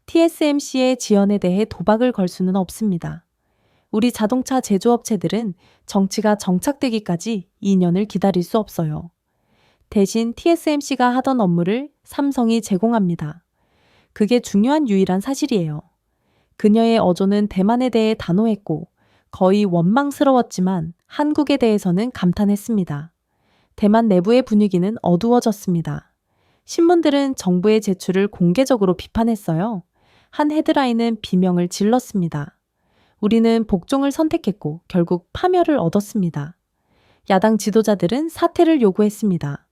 TSMC의 지연에 대해 도박을 걸 수는 없습니다. 우리 자동차 제조업체들은 정치가 정착되기까지 2년을 기다릴 수 없어요. 대신 TSMC가 하던 업무를 삼성이 제공합니다. 그게 중요한 유일한 사실이에요. 그녀의 어조는 대만에 대해 단호했고 거의 원망스러웠지만 한국에 대해서는 감탄했습니다. 대만 내부의 분위기는 어두워졌습니다. 신문들은 정부의 제출을 공개적으로 비판했어요. 한 헤드라인은 비명을 질렀습니다. 우리는 복종을 선택했고 결국 파멸을 얻었습니다. 야당 지도자들은 사퇴를 요구했습니다.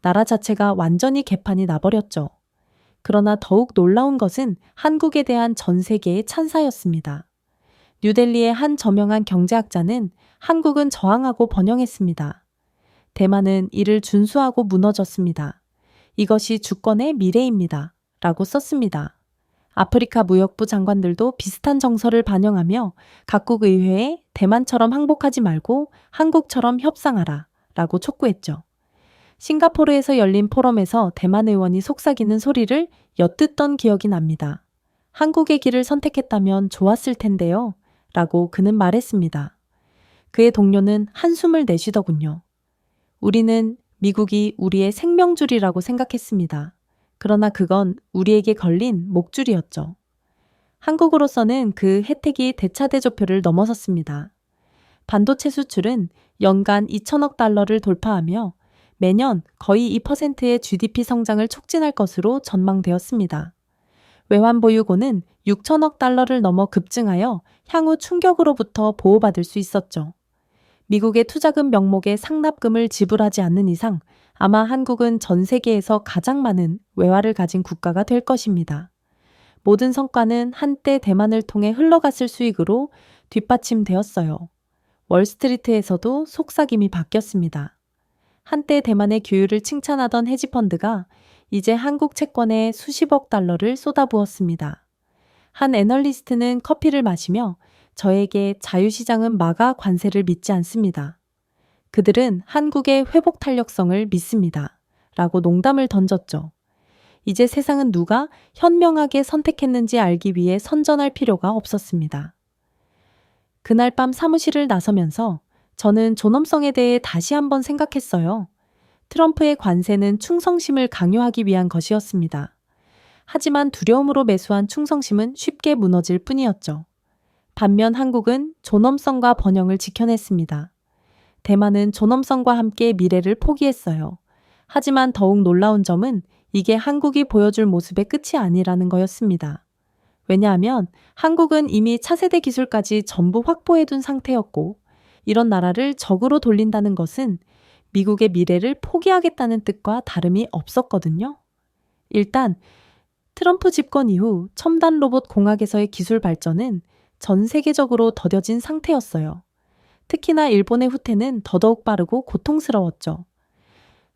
나라 자체가 완전히 개판이 나버렸죠. 그러나 더욱 놀라운 것은 한국에 대한 전 세계의 찬사였습니다. 뉴델리의 한 저명한 경제학자는 한국은 저항하고 번영했습니다. 대만은 이를 준수하고 무너졌습니다. 이것이 주권의 미래입니다. 라고 썼습니다. 아프리카 무역부 장관들도 비슷한 정서를 반영하며 각국 의회에 대만처럼 항복하지 말고 한국처럼 협상하라 라고 촉구했죠. 싱가포르에서 열린 포럼에서 대만 의원이 속삭이는 소리를 엿듣던 기억이 납니다. 한국의 길을 선택했다면 좋았을 텐데요. 라고 그는 말했습니다. 그의 동료는 한숨을 내쉬더군요. 우리는 미국이 우리의 생명줄이라고 생각했습니다. 그러나 그건 우리에게 걸린 목줄이었죠. 한국으로서는 그 혜택이 대차대조표를 넘어섰습니다. 반도체 수출은 연간 2천억 달러를 돌파하며 매년 거의 2%의 GDP 성장을 촉진할 것으로 전망되었습니다. 외환보유고는 6천억 달러를 넘어 급증하여 향후 충격으로부터 보호받을 수 있었죠. 미국의 투자금 명목의 상납금을 지불하지 않는 이상 아마 한국은 전 세계에서 가장 많은 외화를 가진 국가가 될 것입니다. 모든 성과는 한때 대만을 통해 흘러갔을 수익으로 뒷받침되었어요. 월스트리트에서도 속삭임이 바뀌었습니다. 한때 대만의 규율을 칭찬하던 헤지펀드가 이제 한국 채권에 수십억 달러를 쏟아부었습니다. 한 애널리스트는 커피를 마시며 저에게 자유시장은 마가 관세를 믿지 않습니다. 그들은 한국의 회복 탄력성을 믿습니다. 라고 농담을 던졌죠. 이제 세상은 누가 현명하게 선택했는지 알기 위해 선전할 필요가 없었습니다. 그날 밤 사무실을 나서면서 저는 존엄성에 대해 다시 한번 생각했어요. 트럼프의 관세는 충성심을 강요하기 위한 것이었습니다. 하지만 두려움으로 매수한 충성심은 쉽게 무너질 뿐이었죠. 반면 한국은 존엄성과 번영을 지켜냈습니다. 대만은 존엄성과 함께 미래를 포기했어요. 하지만 더욱 놀라운 점은 이게 한국이 보여줄 모습의 끝이 아니라는 거였습니다. 왜냐하면 한국은 이미 차세대 기술까지 전부 확보해둔 상태였고 이런 나라를 적으로 돌린다는 것은 미국의 미래를 포기하겠다는 뜻과 다름이 없었거든요. 일단 트럼프 집권 이후 첨단 로봇 공학에서의 기술 발전은 전 세계적으로 더뎌진 상태였어요. 특히나 일본의 후퇴는 더더욱 빠르고 고통스러웠죠.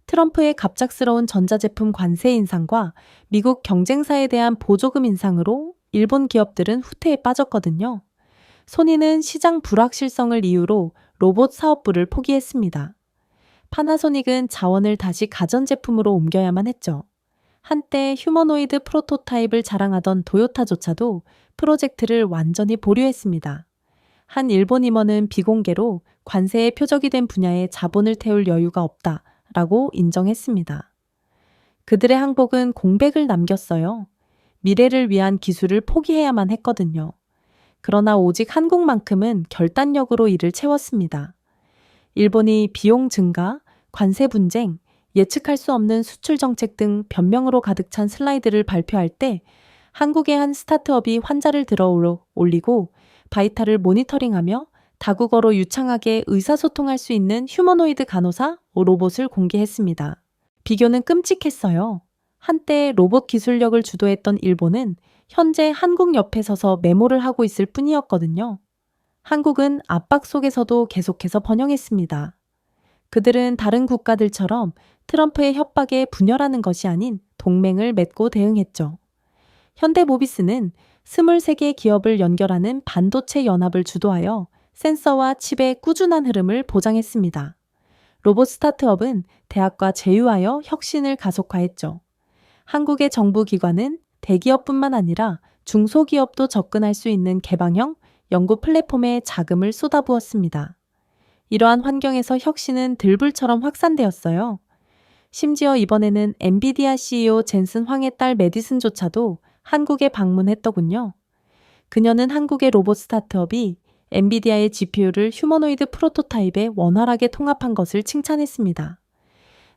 트럼프의 갑작스러운 전자제품 관세 인상과 미국 경쟁사에 대한 보조금 인상으로 일본 기업들은 후퇴에 빠졌거든요. 소니는 시장 불확실성을 이유로 로봇 사업부를 포기했습니다. 파나소닉은 자원을 다시 가전제품으로 옮겨야만 했죠. 한때 휴머노이드 프로토타입을 자랑하던 도요타조차도 프로젝트를 완전히 보류했습니다. 한 일본 임원은 비공개로 관세의 표적이 된 분야에 자본을 태울 여유가 없다라고 인정했습니다. 그들의 항복은 공백을 남겼어요. 미래를 위한 기술을 포기해야만 했거든요. 그러나 오직 한국만큼은 결단력으로 이를 채웠습니다. 일본이 비용 증가, 관세 분쟁, 예측할 수 없는 수출 정책 등 변명으로 가득 찬 슬라이드를 발표할 때 한국의 한 스타트업이 환자를 들어 올리고 바이탈을 모니터링하며 다국어로 유창하게 의사소통할 수 있는 휴머노이드 간호사 로봇을 공개했습니다. 비교는 끔찍했어요. 한때 로봇 기술력을 주도했던 일본은 현재 한국 옆에 서서 메모를 하고 있을 뿐이었거든요. 한국은 압박 속에서도 계속해서 번영했습니다. 그들은 다른 국가들처럼 트럼프의 협박에 분열하는 것이 아닌 동맹을 맺고 대응했죠. 현대모비스는 23개 기업을 연결하는 반도체 연합을 주도하여 센서와 칩의 꾸준한 흐름을 보장했습니다. 로봇 스타트업은 대학과 제휴하여 혁신을 가속화했죠. 한국의 정부 기관은 대기업뿐만 아니라 중소기업도 접근할 수 있는 개방형 연구 플랫폼에 자금을 쏟아부었습니다. 이러한 환경에서 혁신은 들불처럼 확산되었어요. 심지어 이번에는 엔비디아 CEO 젠슨 황의 딸 메디슨조차도 한국에 방문했더군요. 그녀는 한국의 로봇 스타트업이 엔비디아의 GPU를 휴머노이드 프로토타입에 원활하게 통합한 것을 칭찬했습니다.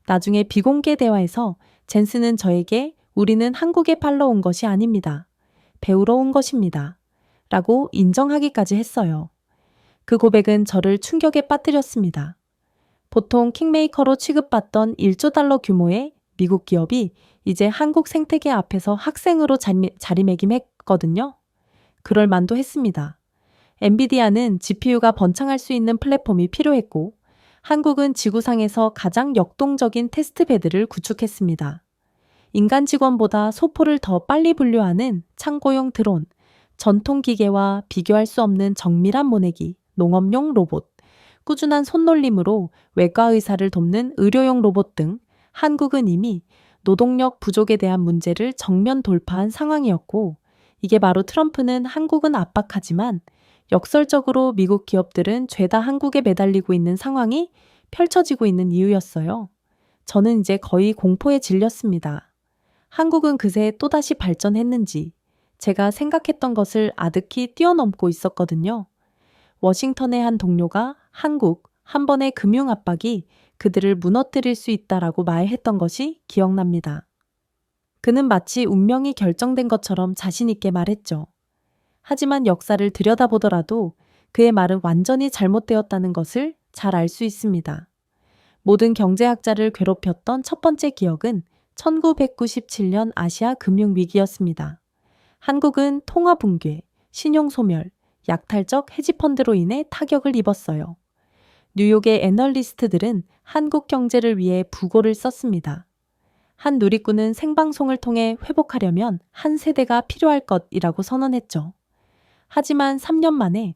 나중에 비공개 대화에서 젠슨은 저에게 우리는 한국에 팔러 온 것이 아닙니다. 배우러 온 것입니다. 라고 인정하기까지 했어요. 그 고백은 저를 충격에 빠뜨렸습니다. 보통 킹메이커로 취급받던 1조 달러 규모의 미국 기업이 이제 한국 생태계 앞에서 학생으로 자리매김했거든요. 그럴 만도 했습니다. 엔비디아는 GPU가 번창할 수 있는 플랫폼이 필요했고 한국은 지구상에서 가장 역동적인 테스트베드를 구축했습니다. 인간 직원보다 소포를 더 빨리 분류하는 창고용 드론, 전통 기계와 비교할 수 없는 정밀한 모내기, 농업용 로봇, 꾸준한 손놀림으로 외과 의사를 돕는 의료용 로봇 등 한국은 이미 노동력 부족에 대한 문제를 정면 돌파한 상황이었고 이게 바로 트럼프는 한국은 압박하지만 역설적으로 미국 기업들은 죄다 한국에 매달리고 있는 상황이 펼쳐지고 있는 이유였어요. 저는 이제 거의 공포에 질렸습니다. 한국은 그새 또다시 발전했는지 제가 생각했던 것을 아득히 뛰어넘고 있었거든요. 워싱턴의 한 동료가 한국 한 번의 금융 압박이 그들을 무너뜨릴 수 있다라고 말했던 것이 기억납니다. 그는 마치 운명이 결정된 것처럼 자신 있게 말했죠. 하지만 역사를 들여다보더라도 그의 말은 완전히 잘못되었다는 것을 잘 알 수 있습니다. 모든 경제학자를 괴롭혔던 첫 번째 기억은 1997년 아시아 금융위기였습니다. 한국은 통화 붕괴, 신용 소멸, 약탈적 헤지펀드로 인해 타격을 입었어요. 뉴욕의 애널리스트들은 한국 경제를 위해 부고를 썼습니다. 한 누리꾼은 생방송을 통해 회복하려면 한 세대가 필요할 것이라고 선언했죠. 하지만 3년 만에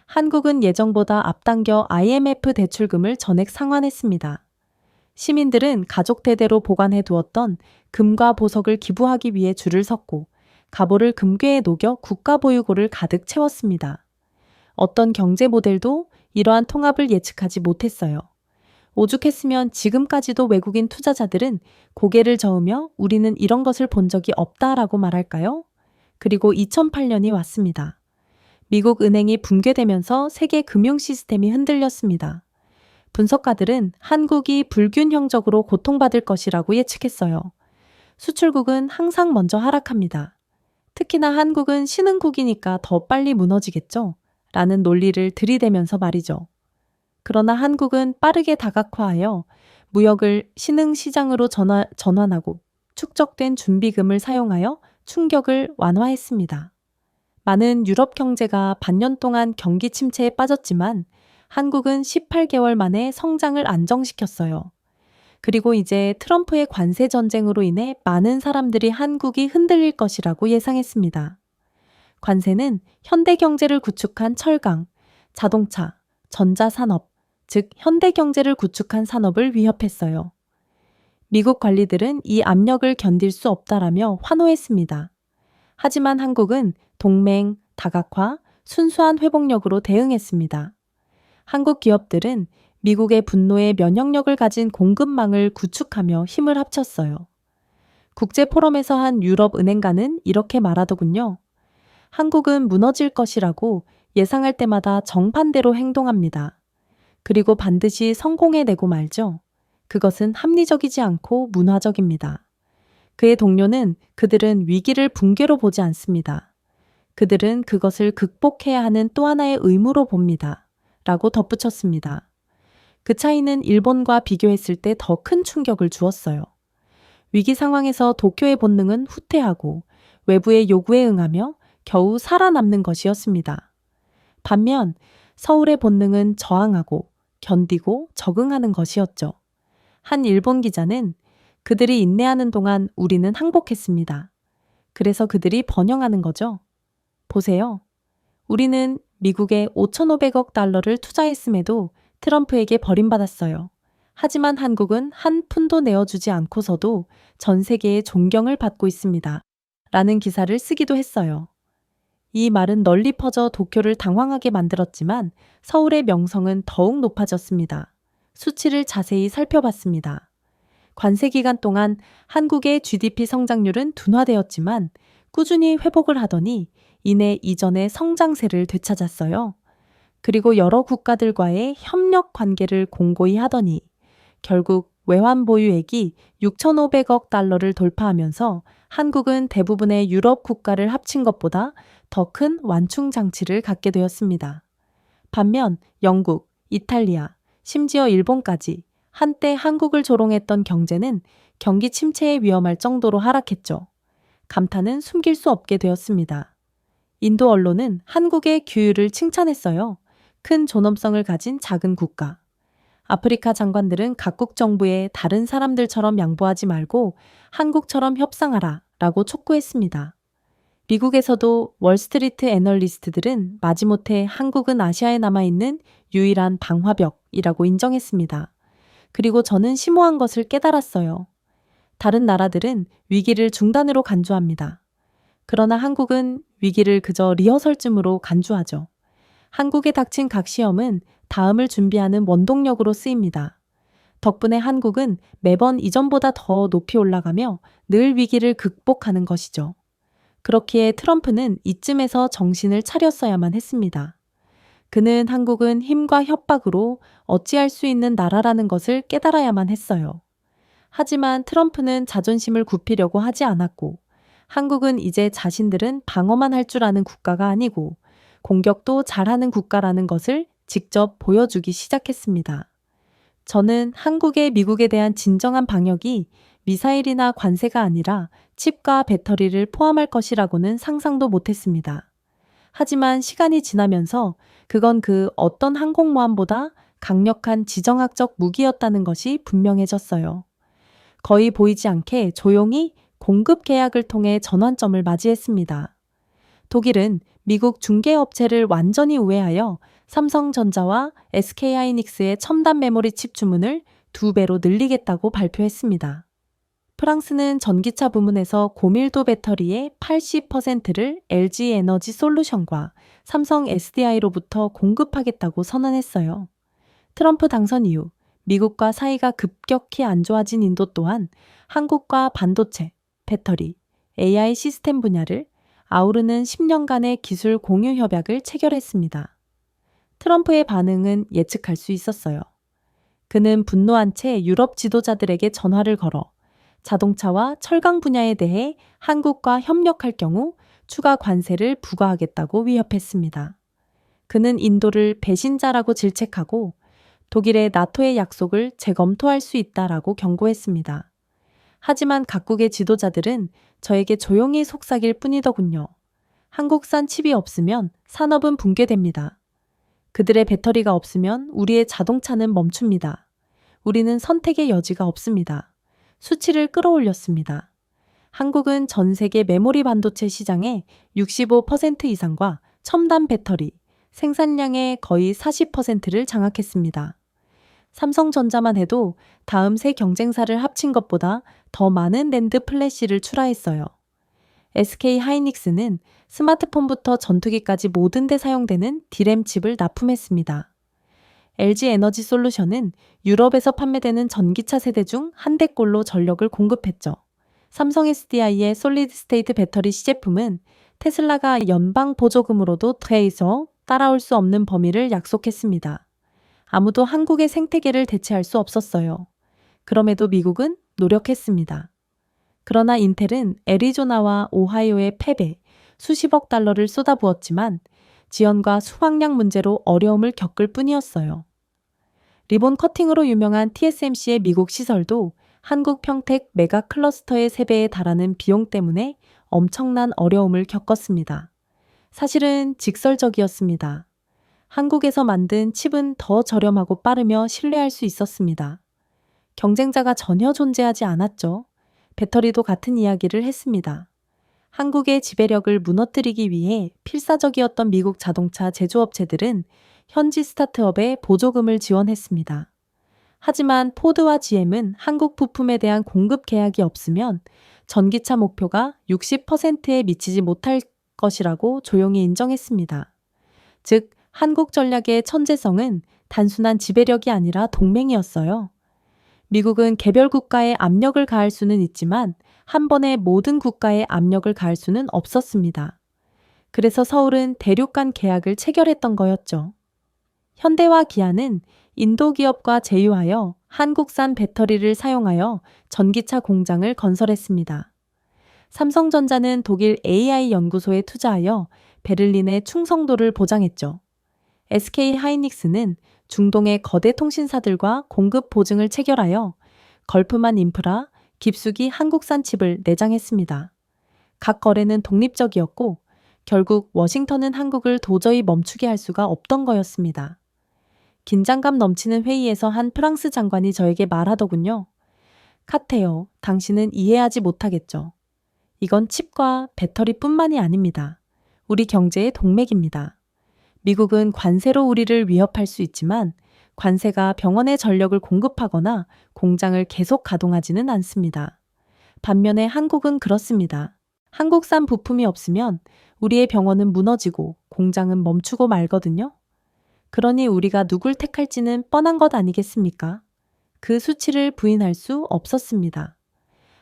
한국은 예정보다 앞당겨 IMF 대출금을 전액 상환했습니다. 시민들은 가족 대대로 보관해 두었던 금과 보석을 기부하기 위해 줄을 섰고 가보를 금괴에 녹여 국가보유고를 가득 채웠습니다. 어떤 경제 모델도 이러한 통합을 예측하지 못했어요. 오죽했으면 지금까지도 외국인 투자자들은 고개를 저으며 우리는 이런 것을 본 적이 없다라고 말할까요? 그리고 2008년이 왔습니다. 미국 은행이 붕괴되면서 세계 금융 시스템이 흔들렸습니다. 분석가들은 한국이 불균형적으로 고통받을 것이라고 예측했어요. 수출국은 항상 먼저 하락합니다. 특히나 한국은 신흥국이니까 더 빨리 무너지겠죠? 라는 논리를 들이대면서 말이죠. 그러나 한국은 빠르게 다각화하여 무역을 신흥시장으로 전환하고 축적된 준비금을 사용하여 충격을 완화했습니다. 많은 유럽 경제가 반년 동안 경기 침체에 빠졌지만 한국은 18개월 만에 성장을 안정시켰어요. 그리고 이제 트럼프의 관세 전쟁으로 인해 많은 사람들이 한국이 흔들릴 것이라고 예상했습니다. 관세는 현대 경제를 구축한 철강, 자동차, 전자산업, 즉 현대 경제를 구축한 산업을 위협했어요. 미국 관리들은 이 압력을 견딜 수 없다라며 환호했습니다. 하지만 한국은 동맹, 다각화, 순수한 회복력으로 대응했습니다. 한국 기업들은 미국의 분노에 면역력을 가진 공급망을 구축하며 힘을 합쳤어요. 국제포럼에서 한 유럽 은행가는 이렇게 말하더군요. 한국은 무너질 것이라고 예상할 때마다 정반대로 행동합니다. 그리고 반드시 성공해내고 말죠. 그것은 합리적이지 않고 문화적입니다. 그의 동료는 그들은 위기를 붕괴로 보지 않습니다. 그들은 그것을 극복해야 하는 또 하나의 의무로 봅니다. 라고 덧붙였습니다. 그 차이는 일본과 비교했을 때 더 큰 충격을 주었어요. 위기 상황에서 도쿄의 본능은 후퇴하고 외부의 요구에 응하며 겨우 살아남는 것이었습니다. 반면 서울의 본능은 저항하고 견디고 적응하는 것이었죠. 한 일본 기자는 그들이 인내하는 동안 우리는 항복했습니다. 그래서 그들이 번영하는 거죠. 보세요. 우리는 미국에 5,500억 달러를 투자했음에도 트럼프에게 버림받았어요. 하지만 한국은 한 푼도 내어주지 않고서도 전 세계의 존경을 받고 있습니다. 라는 기사를 쓰기도 했어요. 이 말은 널리 퍼져 도쿄를 당황하게 만들었지만 서울의 명성은 더욱 높아졌습니다. 수치를 자세히 살펴봤습니다. 관세 기간 동안 한국의 GDP 성장률은 둔화되었지만 꾸준히 회복을 하더니 이내 이전의 성장세를 되찾았어요. 그리고 여러 국가들과의 협력 관계를 공고히 하더니 결국 외환 보유액이 6,500억 달러를 돌파하면서 한국은 대부분의 유럽 국가를 합친 것보다 더 큰 완충 장치를 갖게 되었습니다. 반면 영국, 이탈리아, 심지어 일본까지 한때 한국을 조롱했던 경제는 경기 침체에 위험할 정도로 하락했죠. 감탄은 숨길 수 없게 되었습니다. 인도 언론은 한국의 규율을 칭찬했어요. 큰 존엄성을 가진 작은 국가. 아프리카 장관들은 각국 정부에 다른 사람들처럼 양보하지 말고 한국처럼 협상하라 라고 촉구했습니다. 미국에서도 월스트리트 애널리스트들은 마지못해 한국은 아시아에 남아있는 유일한 방화벽이라고 인정했습니다. 그리고 저는 심오한 것을 깨달았어요. 다른 나라들은 위기를 중단으로 간주합니다. 그러나 한국은 위기를 그저 리허설쯤으로 간주하죠. 한국에 닥친 각 시험은 다음을 준비하는 원동력으로 쓰입니다. 덕분에 한국은 매번 이전보다 더 높이 올라가며 늘 위기를 극복하는 것이죠. 그렇기에 트럼프는 이쯤에서 정신을 차렸어야만 했습니다. 그는 한국은 힘과 협박으로 어찌할 수 있는 나라라는 것을 깨달아야만 했어요. 하지만 트럼프는 자존심을 굽히려고 하지 않았고 한국은 이제 자신들은 방어만 할 줄 아는 국가가 아니고 공격도 잘하는 국가라는 것을 직접 보여주기 시작했습니다. 저는 한국의 미국에 대한 진정한 방역이 미사일이나 관세가 아니라 칩과 배터리를 포함할 것이라고는 상상도 못했습니다. 하지만 시간이 지나면서 그건 그 어떤 항공모함보다 강력한 지정학적 무기였다는 것이 분명해졌어요. 거의 보이지 않게 조용히 공급 계약을 통해 전환점을 맞이했습니다. 독일은 미국 중개업체를 완전히 우회하여 삼성전자와 SK하이닉스의 첨단 메모리 칩 주문을 2배로 늘리겠다고 발표했습니다. 프랑스는 전기차 부문에서 고밀도 배터리의 80%를 LG 에너지 솔루션과 삼성 SDI로부터 공급하겠다고 선언했어요. 트럼프 당선 이후 미국과 사이가 급격히 안 좋아진 인도 또한 한국과 반도체, 배터리, AI 시스템 분야를 아우르는 10년간의 기술 공유 협약을 체결했습니다. 트럼프의 반응은 예측할 수 있었어요. 그는 분노한 채 유럽 지도자들에게 전화를 걸어 자동차와 철강 분야에 대해 한국과 협력할 경우 추가 관세를 부과하겠다고 위협했습니다. 그는 인도를 배신자라고 질책하고 독일의 나토의 약속을 재검토할 수 있다라고 경고했습니다. 하지만 각국의 지도자들은 저에게 조용히 속삭일 뿐이더군요. 한국산 칩이 없으면 산업은 붕괴됩니다. 그들의 배터리가 없으면 우리의 자동차는 멈춥니다. 우리는 선택의 여지가 없습니다. 수치를 끌어올렸습니다. 한국은 전 세계 메모리 반도체 시장의 65% 이상과 첨단 배터리, 생산량의 거의 40%를 장악했습니다. 삼성전자만 해도 다음 세 경쟁사를 합친 것보다 더 많은 낸드 플래시를 출하했어요. SK하이닉스는 스마트폰부터 전투기까지 모든 데 사용되는 디램 칩을 납품했습니다. LG 에너지 솔루션은 유럽에서 판매되는 전기차 세대 중 한 대꼴로 전력을 공급했죠. 삼성 SDI의 솔리드 스테이트 배터리 시제품은 테슬라가 연방 보조금으로도 트레이서 따라올 수 없는 범위를 약속했습니다. 아무도 한국의 생태계를 대체할 수 없었어요. 그럼에도 미국은 노력했습니다. 그러나 인텔은 애리조나와 오하이오의 팹에 수십억 달러를 쏟아부었지만 지연과 수확량 문제로 어려움을 겪을 뿐이었어요. 리본 커팅으로 유명한 TSMC의 미국 시설도 한국 평택 메가 클러스터의 3배에 달하는 비용 때문에 엄청난 어려움을 겪었습니다. 사실은 직설적이었습니다. 한국에서 만든 칩은 더 저렴하고 빠르며 신뢰할 수 있었습니다. 경쟁자가 전혀 존재하지 않았죠. 배터리도 같은 이야기를 했습니다. 한국의 지배력을 무너뜨리기 위해 필사적이었던 미국 자동차 제조업체들은 현지 스타트업에 보조금을 지원했습니다. 하지만 포드와 GM은 한국 부품에 대한 공급 계약이 없으면 전기차 목표가 60%에 미치지 못할 것이라고 조용히 인정했습니다. 즉, 한국 전략의 천재성은 단순한 지배력이 아니라 동맹이었어요. 미국은 개별 국가에 압력을 가할 수는 있지만 한 번에 모든 국가에 압력을 가할 수는 없었습니다. 그래서 서울은 대륙 간 계약을 체결했던 거였죠. 현대와 기아는 인도 기업과 제휴하여 한국산 배터리를 사용하여 전기차 공장을 건설했습니다. 삼성전자는 독일 AI 연구소에 투자하여 베를린의 충성도를 보장했죠. SK 하이닉스는 중동의 거대 통신사들과 공급 보증을 체결하여 걸프만 인프라, 깊숙이 한국산 칩을 내장했습니다. 각 거래는 독립적이었고 결국 워싱턴은 한국을 도저히 멈추게 할 수가 없던 거였습니다. 긴장감 넘치는 회의에서 한 프랑스 장관이 저에게 말하더군요. 카테요, 당신은 이해하지 못하겠죠. 이건 칩과 배터리뿐만이 아닙니다. 우리 경제의 동맥입니다. 미국은 관세로 우리를 위협할 수 있지만 관세가 병원에 전력을 공급하거나 공장을 계속 가동하지는 않습니다. 반면에 한국은 그렇습니다. 한국산 부품이 없으면 우리의 병원은 무너지고 공장은 멈추고 말거든요. 그러니 우리가 누굴 택할지는 뻔한 것 아니겠습니까? 그 수치를 부인할 수 없었습니다.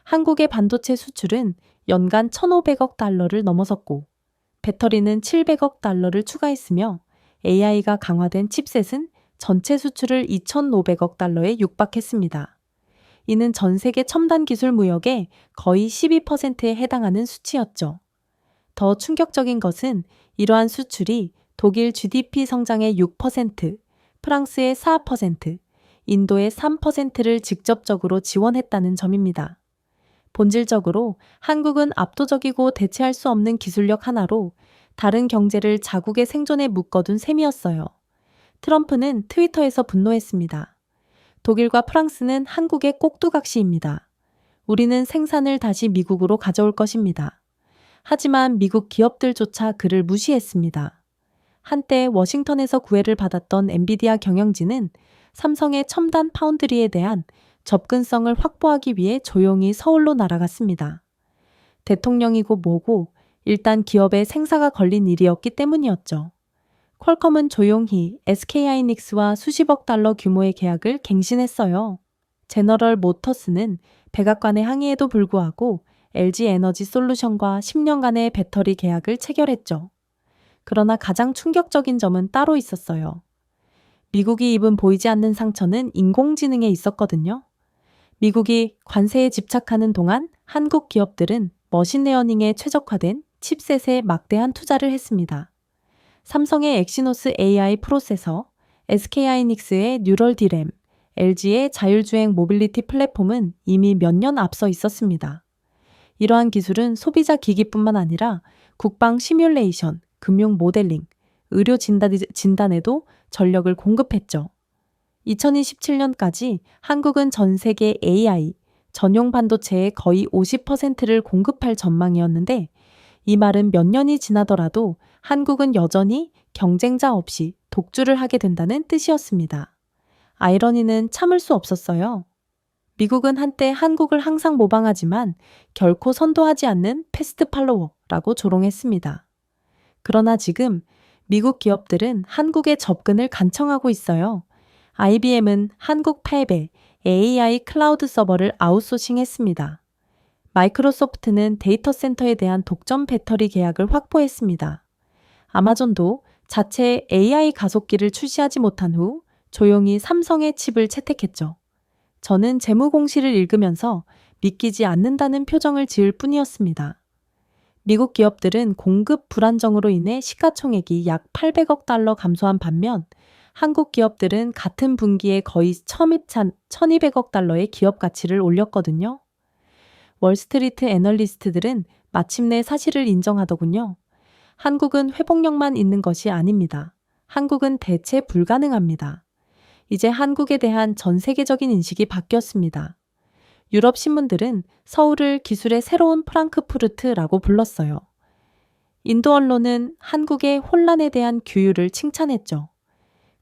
한국의 반도체 수출은 연간 1,500억 달러를 넘어섰고 배터리는 700억 달러를 추가했으며 AI가 강화된 칩셋은 전체 수출을 2,500억 달러에 육박했습니다. 이는 전 세계 첨단 기술 무역의 거의 12%에 해당하는 수치였죠. 더 충격적인 것은 이러한 수출이 독일 GDP 성장의 6%, 프랑스의 4%, 인도의 3%를 직접적으로 지원했다는 점입니다. 본질적으로 한국은 압도적이고 대체할 수 없는 기술력 하나로 다른 경제를 자국의 생존에 묶어둔 셈이었어요. 트럼프는 트위터에서 분노했습니다. 독일과 프랑스는 한국의 꼭두각시입니다. 우리는 생산을 다시 미국으로 가져올 것입니다. 하지만 미국 기업들조차 그를 무시했습니다. 한때 워싱턴에서 구애를 받았던 엔비디아 경영진은 삼성의 첨단 파운드리에 대한 접근성을 확보하기 위해 조용히 서울로 날아갔습니다. 대통령이고 뭐고 일단 기업의 생사가 걸린 일이었기 때문이었죠. 퀄컴은 조용히 SK하이닉스와 수십억 달러 규모의 계약을 갱신했어요. 제너럴 모터스는 백악관의 항의에도 불구하고 LG 에너지 솔루션과 10년간의 배터리 계약을 체결했죠. 그러나 가장 충격적인 점은 따로 있었어요. 미국이 입은 보이지 않는 상처는 인공지능에 있었거든요. 미국이 관세에 집착하는 동안 한국 기업들은 머신러닝에 최적화된 칩셋에 막대한 투자를 했습니다. 삼성의 엑시노스 AI 프로세서, SK하이닉스의 뉴럴 디램, LG의 자율주행 모빌리티 플랫폼은 이미 몇 년 앞서 있었습니다. 이러한 기술은 소비자 기기뿐만 아니라 국방 시뮬레이션, 금융 모델링, 의료 진단에도 전력을 공급했죠. 2027년까지 한국은 전 세계 AI 전용 반도체의 거의 50%를 공급할 전망이었는데 이 말은 몇 년이 지나더라도 한국은 여전히 경쟁자 없이 독주를 하게 된다는 뜻이었습니다. 아이러니는 참을 수 없었어요. 미국은 한때 한국을 항상 모방하지만 결코 선도하지 않는 패스트 팔로워라고 조롱했습니다. 그러나 지금 미국 기업들은 한국의 접근을 간청하고 있어요. IBM은 한국 팹에 AI 클라우드 서버를 아웃소싱했습니다. 마이크로소프트는 데이터 센터에 대한 독점 배터리 계약을 확보했습니다. 아마존도 자체 AI 가속기를 출시하지 못한 후 조용히 삼성의 칩을 채택했죠. 저는 재무 공시를 읽으면서 믿기지 않는다는 표정을 지을 뿐이었습니다. 미국 기업들은 공급 불안정으로 인해 시가총액이 약 800억 달러 감소한 반면 한국 기업들은 같은 분기에 거의 1,200억 달러의 기업 가치를 올렸거든요. 월스트리트 애널리스트들은 마침내 사실을 인정하더군요. 한국은 회복력만 있는 것이 아닙니다. 한국은 대체 불가능합니다. 이제 한국에 대한 전 세계적인 인식이 바뀌었습니다. 유럽 신문들은 서울을 기술의 새로운 프랑크푸르트라고 불렀어요. 인도 언론은 한국의 혼란에 대한 규율을 칭찬했죠.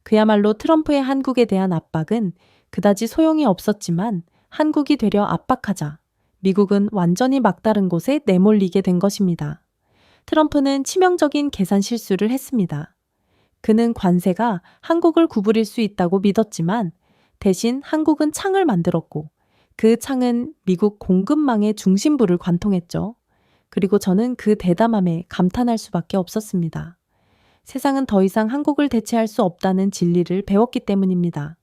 그야말로 트럼프의 한국에 대한 압박은 그다지 소용이 없었지만 한국이 되려 압박하자 미국은 완전히 막다른 곳에 내몰리게 된 것입니다. 트럼프는 치명적인 계산 실수를 했습니다. 그는 관세가 한국을 구부릴 수 있다고 믿었지만 대신 한국은 창을 만들었고 그 창은 미국 공급망의 중심부를 관통했죠. 그리고 저는 그 대담함에 감탄할 수밖에 없었습니다. 세상은 더 이상 한국을 대체할 수 없다는 진리를 배웠기 때문입니다.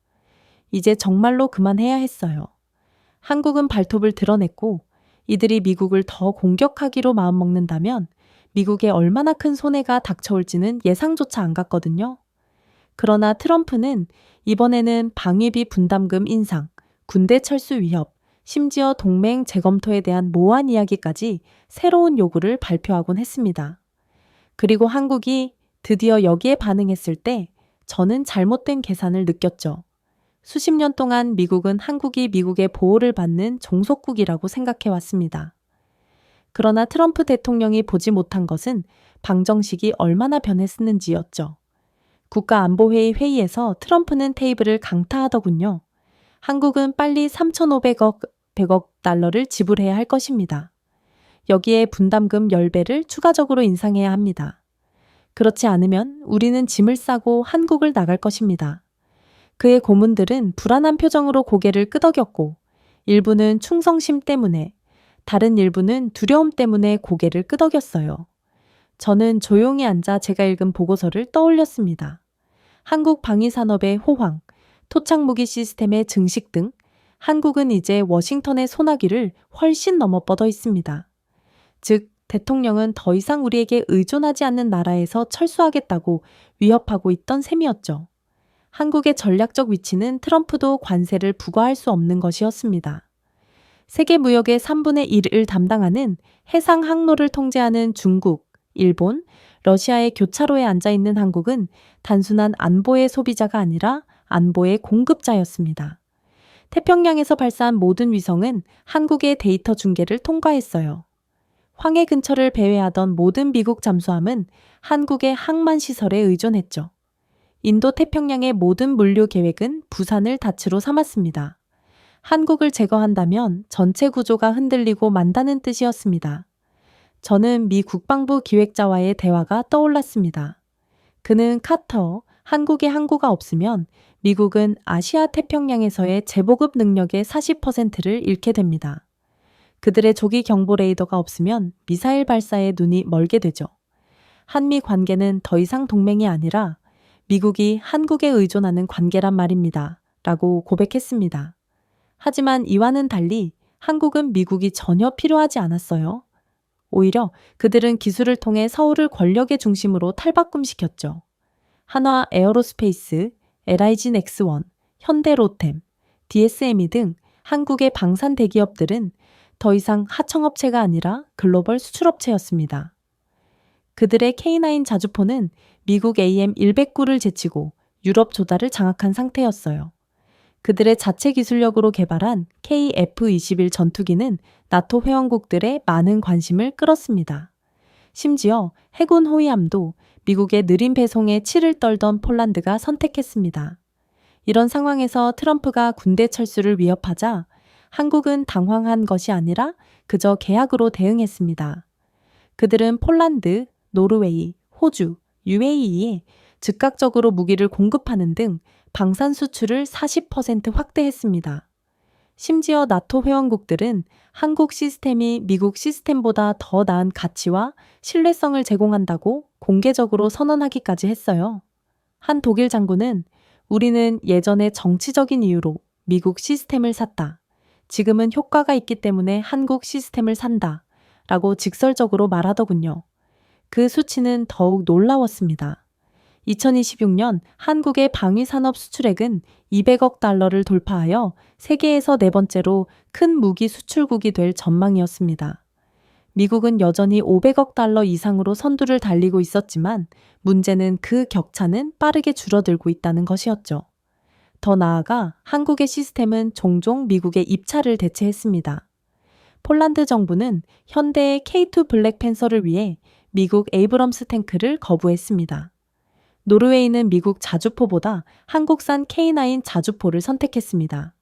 이제 정말로 그만해야 했어요. 한국은 발톱을 드러냈고 이들이 미국을 더 공격하기로 마음먹는다면 미국에 얼마나 큰 손해가 닥쳐올지는 예상조차 안 갔거든요. 그러나 트럼프는 이번에는 방위비 분담금 인상, 군대 철수 위협, 심지어 동맹 재검토에 대한 모호한 이야기까지 새로운 요구를 발표하곤 했습니다. 그리고 한국이 드디어 여기에 반응했을 때 저는 잘못된 계산을 느꼈죠. 수십 년 동안 미국은 한국이 미국의 보호를 받는 종속국이라고 생각해왔습니다. 그러나 트럼프 대통령이 보지 못한 것은 방정식이 얼마나 변했는지였죠. 국가안보회의 회의에서 트럼프는 테이블을 강타하더군요. 한국은 빨리 3,500억, 100억 달러를 지불해야 할 것입니다. 여기에 분담금 10배를 추가적으로 인상해야 합니다. 그렇지 않으면 우리는 짐을 싸고 한국을 나갈 것입니다. 그의 고문들은 불안한 표정으로 고개를 끄덕였고 일부는 충성심 때문에 다른 일부는 두려움 때문에 고개를 끄덕였어요. 저는 조용히 앉아 제가 읽은 보고서를 떠올렸습니다. 한국 방위산업의 호황, 토착무기 시스템의 증식 등 한국은 이제 워싱턴의 소나기를 훨씬 넘어 뻗어 있습니다. 즉, 대통령은 더 이상 우리에게 의존하지 않는 나라에서 철수하겠다고 위협하고 있던 셈이었죠. 한국의 전략적 위치는 트럼프도 관세를 부과할 수 없는 것이었습니다. 세계 무역의 3분의 1을 담당하는 해상 항로를 통제하는 중국, 일본, 러시아의 교차로에 앉아있는 한국은 단순한 안보의 소비자가 아니라 안보의 공급자였습니다. 태평양에서 발사한 모든 위성은 한국의 데이터 중계를 통과했어요. 황해 근처를 배회하던 모든 미국 잠수함은 한국의 항만 시설에 의존했죠. 인도 태평양의 모든 물류 계획은 부산을 닻으로 삼았습니다. 한국을 제거한다면 전체 구조가 흔들리고 만다는 뜻이었습니다. 저는 미 국방부 기획자와의 대화가 떠올랐습니다. 그는 카터, 한국의 항구가 없으면 미국은 아시아 태평양에서의 재보급 능력의 40%를 잃게 됩니다. 그들의 조기 경보 레이더가 없으면 미사일 발사에 눈이 멀게 되죠. 한미 관계는 더 이상 동맹이 아니라 미국이 한국에 의존하는 관계란 말입니다. 라고 고백했습니다. 하지만 이와는 달리 한국은 미국이 전혀 필요하지 않았어요. 오히려 그들은 기술을 통해 서울을 권력의 중심으로 탈바꿈시켰죠. 한화 에어로스페이스, LIG 넥스원, 현대로템, DSME 등 한국의 방산 대기업들은 더 이상 하청업체가 아니라 글로벌 수출업체였습니다. 그들의 K9 자주포는 미국 AM-109를 제치고 유럽 조달을 장악한 상태였어요. 그들의 자체 기술력으로 개발한 KF-21 전투기는 나토 회원국들의 많은 관심을 끌었습니다. 심지어 해군 호위함도 미국의 느린 배송에 치를 떨던 폴란드가 선택했습니다. 이런 상황에서 트럼프가 군대 철수를 위협하자 한국은 당황한 것이 아니라 그저 계약으로 대응했습니다. 그들은 폴란드, 노르웨이, 호주, UAE에 즉각적으로 무기를 공급하는 등 방산 수출을 40% 확대했습니다. 심지어 나토 회원국들은 한국 시스템이 미국 시스템보다 더 나은 가치와 신뢰성을 제공한다고 공개적으로 선언하기까지 했어요. 한 독일 장군은 우리는 예전에 정치적인 이유로 미국 시스템을 샀다. 지금은 효과가 있기 때문에 한국 시스템을 산다. 라고 직설적으로 말하더군요. 그 수치는 더욱 놀라웠습니다. 2026년 한국의 방위산업 수출액은 200억 달러를 돌파하여 세계에서 네 번째로 큰 무기 수출국이 될 전망이었습니다. 미국은 여전히 500억 달러 이상으로 선두를 달리고 있었지만 문제는 그 격차는 빠르게 줄어들고 있다는 것이었죠. 더 나아가 한국의 시스템은 종종 미국의 입찰을 대체했습니다. 폴란드 정부는 현대의 K2 블랙팬서를 위해 미국 에이브럼스 탱크를 거부했습니다. 노르웨이는 미국 자주포보다 한국산 K9 자주포를 선택했습니다.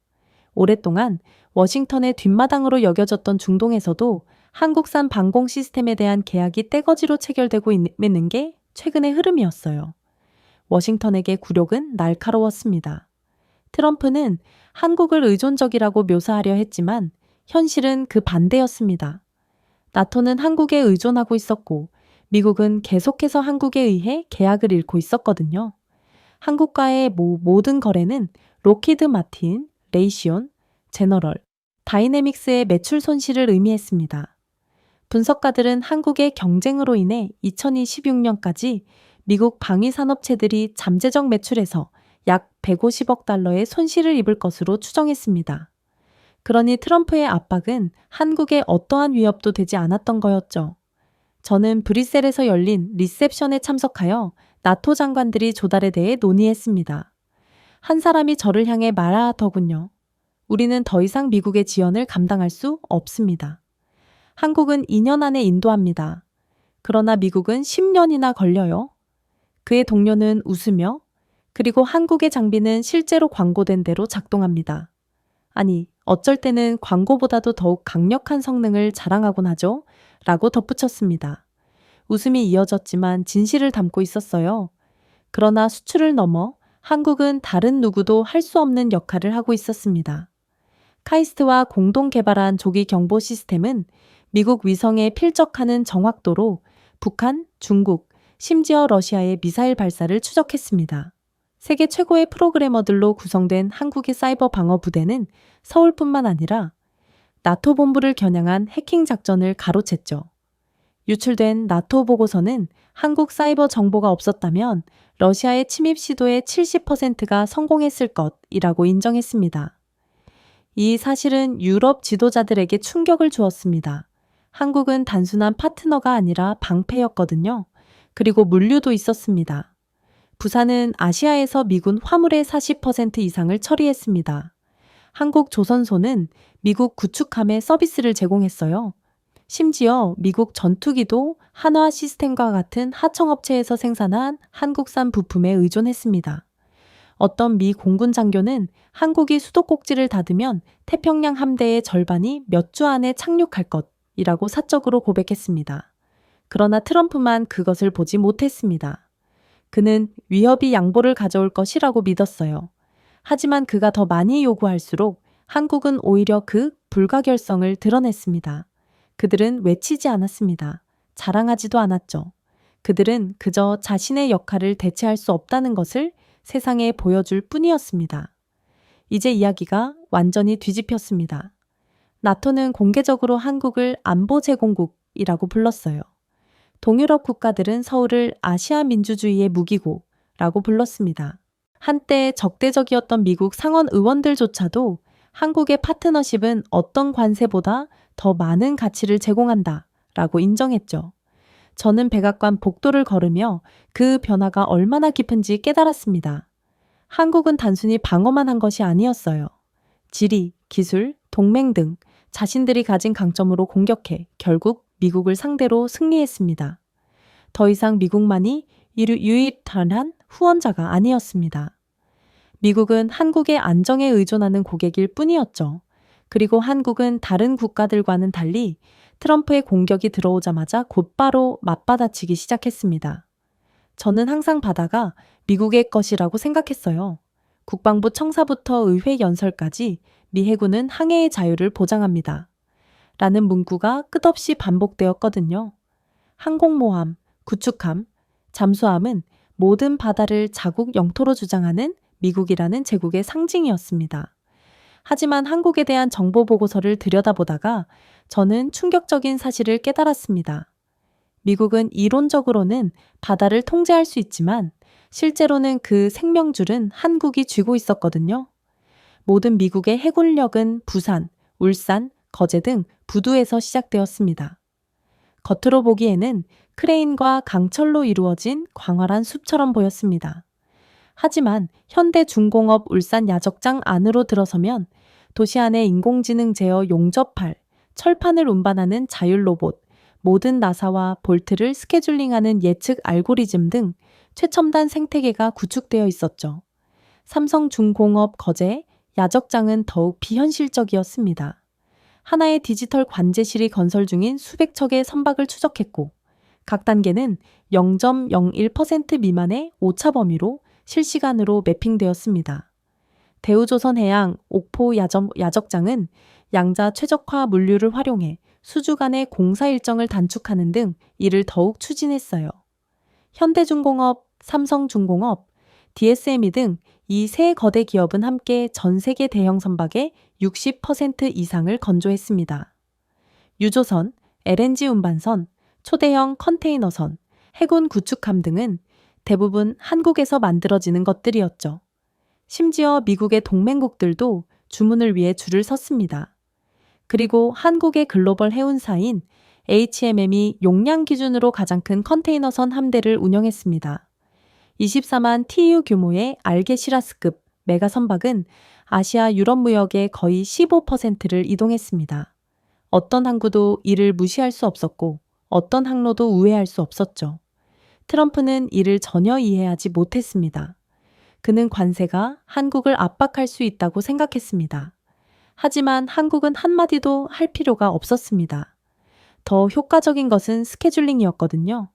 오랫동안 워싱턴의 뒷마당으로 여겨졌던 중동에서도 한국산 방공 시스템에 대한 계약이 떼거지로 체결되고 있는 게 최근의 흐름이었어요. 워싱턴에게 굴욕은 날카로웠습니다. 트럼프는 한국을 의존적이라고 묘사하려 했지만 현실은 그 반대였습니다. 나토는 한국에 의존하고 있었고 미국은 계속해서 한국에 의해 계약을 잃고 있었거든요. 한국과의 모든 거래는 로키드 마틴, 레이시온, 제너럴, 다이내믹스의 매출 손실을 의미했습니다. 분석가들은 한국의 경쟁으로 인해 2026년까지 미국 방위산업체들이 잠재적 매출에서 약 150억 달러의 손실을 입을 것으로 추정했습니다. 그러니 트럼프의 압박은 한국에 어떠한 위협도 되지 않았던 거였죠. 저는 브뤼셀에서 열린 리셉션에 참석하여 나토 장관들이 조달에 대해 논의했습니다. 한 사람이 저를 향해 말하더군요. 우리는 더 이상 미국의 지원을 감당할 수 없습니다. 한국은 2년 안에 인도합니다. 그러나 미국은 10년이나 걸려요. 그의 동료는 웃으며 그리고 한국의 장비는 실제로 광고된 대로 작동합니다. 아니, 어쩔 때는 광고보다도 더욱 강력한 성능을 자랑하곤 하죠. 라고 덧붙였습니다. 웃음이 이어졌지만 진실을 담고 있었어요. 그러나 수출을 넘어 한국은 다른 누구도 할 수 없는 역할을 하고 있었습니다. 카이스트와 공동 개발한 조기 경보 시스템은 미국 위성에 필적하는 정확도로 북한, 중국, 심지어 러시아의 미사일 발사를 추적했습니다. 세계 최고의 프로그래머들로 구성된 한국의 사이버 방어 부대는 서울뿐만 아니라 나토 본부를 겨냥한 해킹 작전을 가로챘죠. 유출된 나토 보고서는 한국 사이버 정보가 없었다면 러시아의 침입 시도의 70%가 성공했을 것이라고 인정했습니다. 이 사실은 유럽 지도자들에게 충격을 주었습니다. 한국은 단순한 파트너가 아니라 방패였거든요. 그리고 물류도 있었습니다. 부산은 아시아에서 미군 화물의 40% 이상을 처리했습니다. 한국 조선소는 미국 구축함에 서비스를 제공했어요. 심지어 미국 전투기도 한화 시스템과 같은 하청업체에서 생산한 한국산 부품에 의존했습니다. 어떤 미 공군 장교는 한국이 수도꼭지를 닫으면 태평양 함대의 절반이 몇 주 안에 착륙할 것이라고 사적으로 고백했습니다. 그러나 트럼프만 그것을 보지 못했습니다. 그는 위협이 양보를 가져올 것이라고 믿었어요. 하지만 그가 더 많이 요구할수록 한국은 오히려 그 불가결성을 드러냈습니다. 그들은 외치지 않았습니다. 자랑하지도 않았죠. 그들은 그저 자신의 역할을 대체할 수 없다는 것을 세상에 보여줄 뿐이었습니다. 이제 이야기가 완전히 뒤집혔습니다. 나토는 공개적으로 한국을 안보 제공국이라고 불렀어요. 동유럽 국가들은 서울을 아시아 민주주의의 무기고라고 불렀습니다. 한때 적대적이었던 미국 상원 의원들조차도 한국의 파트너십은 어떤 관세보다 더 많은 가치를 제공한다 라고 인정했죠. 저는 백악관 복도를 걸으며 그 변화가 얼마나 깊은지 깨달았습니다. 한국은 단순히 방어만 한 것이 아니었어요. 지리, 기술, 동맹 등 자신들이 가진 강점으로 공격해 결국 미국을 상대로 승리했습니다. 더 이상 미국만이 유일한 후원자가 아니었습니다. 미국은 한국의 안정에 의존하는 고객일 뿐이었죠. 그리고 한국은 다른 국가들과는 달리 트럼프의 공격이 들어오자마자 곧바로 맞받아치기 시작했습니다. 저는 항상 바다가 미국의 것이라고 생각했어요. 국방부 청사부터 의회 연설까지 미 해군은 항해의 자유를 보장합니다. 라는 문구가 끝없이 반복되었거든요. 항공모함, 구축함, 잠수함은 모든 바다를 자국 영토로 주장하는 미국이라는 제국의 상징이었습니다. 하지만 한국에 대한 정보 보고서를 들여다보다가 저는 충격적인 사실을 깨달았습니다. 미국은 이론적으로는 바다를 통제할 수 있지만 실제로는 그 생명줄은 한국이 쥐고 있었거든요. 모든 미국의 해군력은 부산, 울산, 거제 등 부두에서 시작되었습니다. 겉으로 보기에는 크레인과 강철로 이루어진 광활한 숲처럼 보였습니다. 하지만 현대중공업 울산 야적장 안으로 들어서면 도시 안에 인공지능 제어 용접할, 철판을 운반하는 자율 로봇, 모든 나사와 볼트를 스케줄링하는 예측 알고리즘 등 최첨단 생태계가 구축되어 있었죠. 삼성중공업 거제 야적장은 더욱 비현실적이었습니다. 하나의 디지털 관제실이 건설 중인 수백 척의 선박을 추적했고, 각 단계는 0.01% 미만의 오차 범위로 실시간으로 매핑되었습니다. 대우조선해양 옥포 야적장은 양자 최적화 물류를 활용해 수주 간의 공사 일정을 단축하는 등 이를 더욱 추진했어요. 현대중공업, 삼성중공업, DSME 등 이 세 거대 기업은 함께 전 세계 대형 선박의 60% 이상을 건조했습니다. 유조선, LNG 운반선, 초대형 컨테이너선, 해군 구축함 등은 대부분 한국에서 만들어지는 것들이었죠. 심지어 미국의 동맹국들도 주문을 위해 줄을 섰습니다. 그리고 한국의 글로벌 해운사인 HMM이 용량 기준으로 가장 큰 컨테이너선 함대를 운영했습니다. 24만 TEU 규모의 알게시라스급 메가 선박은 아시아 유럽 무역의 거의 15%를 이동했습니다. 어떤 항구도 이를 무시할 수 없었고 어떤 항로도 우회할 수 없었죠. 트럼프는 이를 전혀 이해하지 못했습니다. 그는 관세가 한국을 압박할 수 있다고 생각했습니다. 하지만 한국은 한마디도 할 필요가 없었습니다. 더 효과적인 것은 스케줄링이었거든요.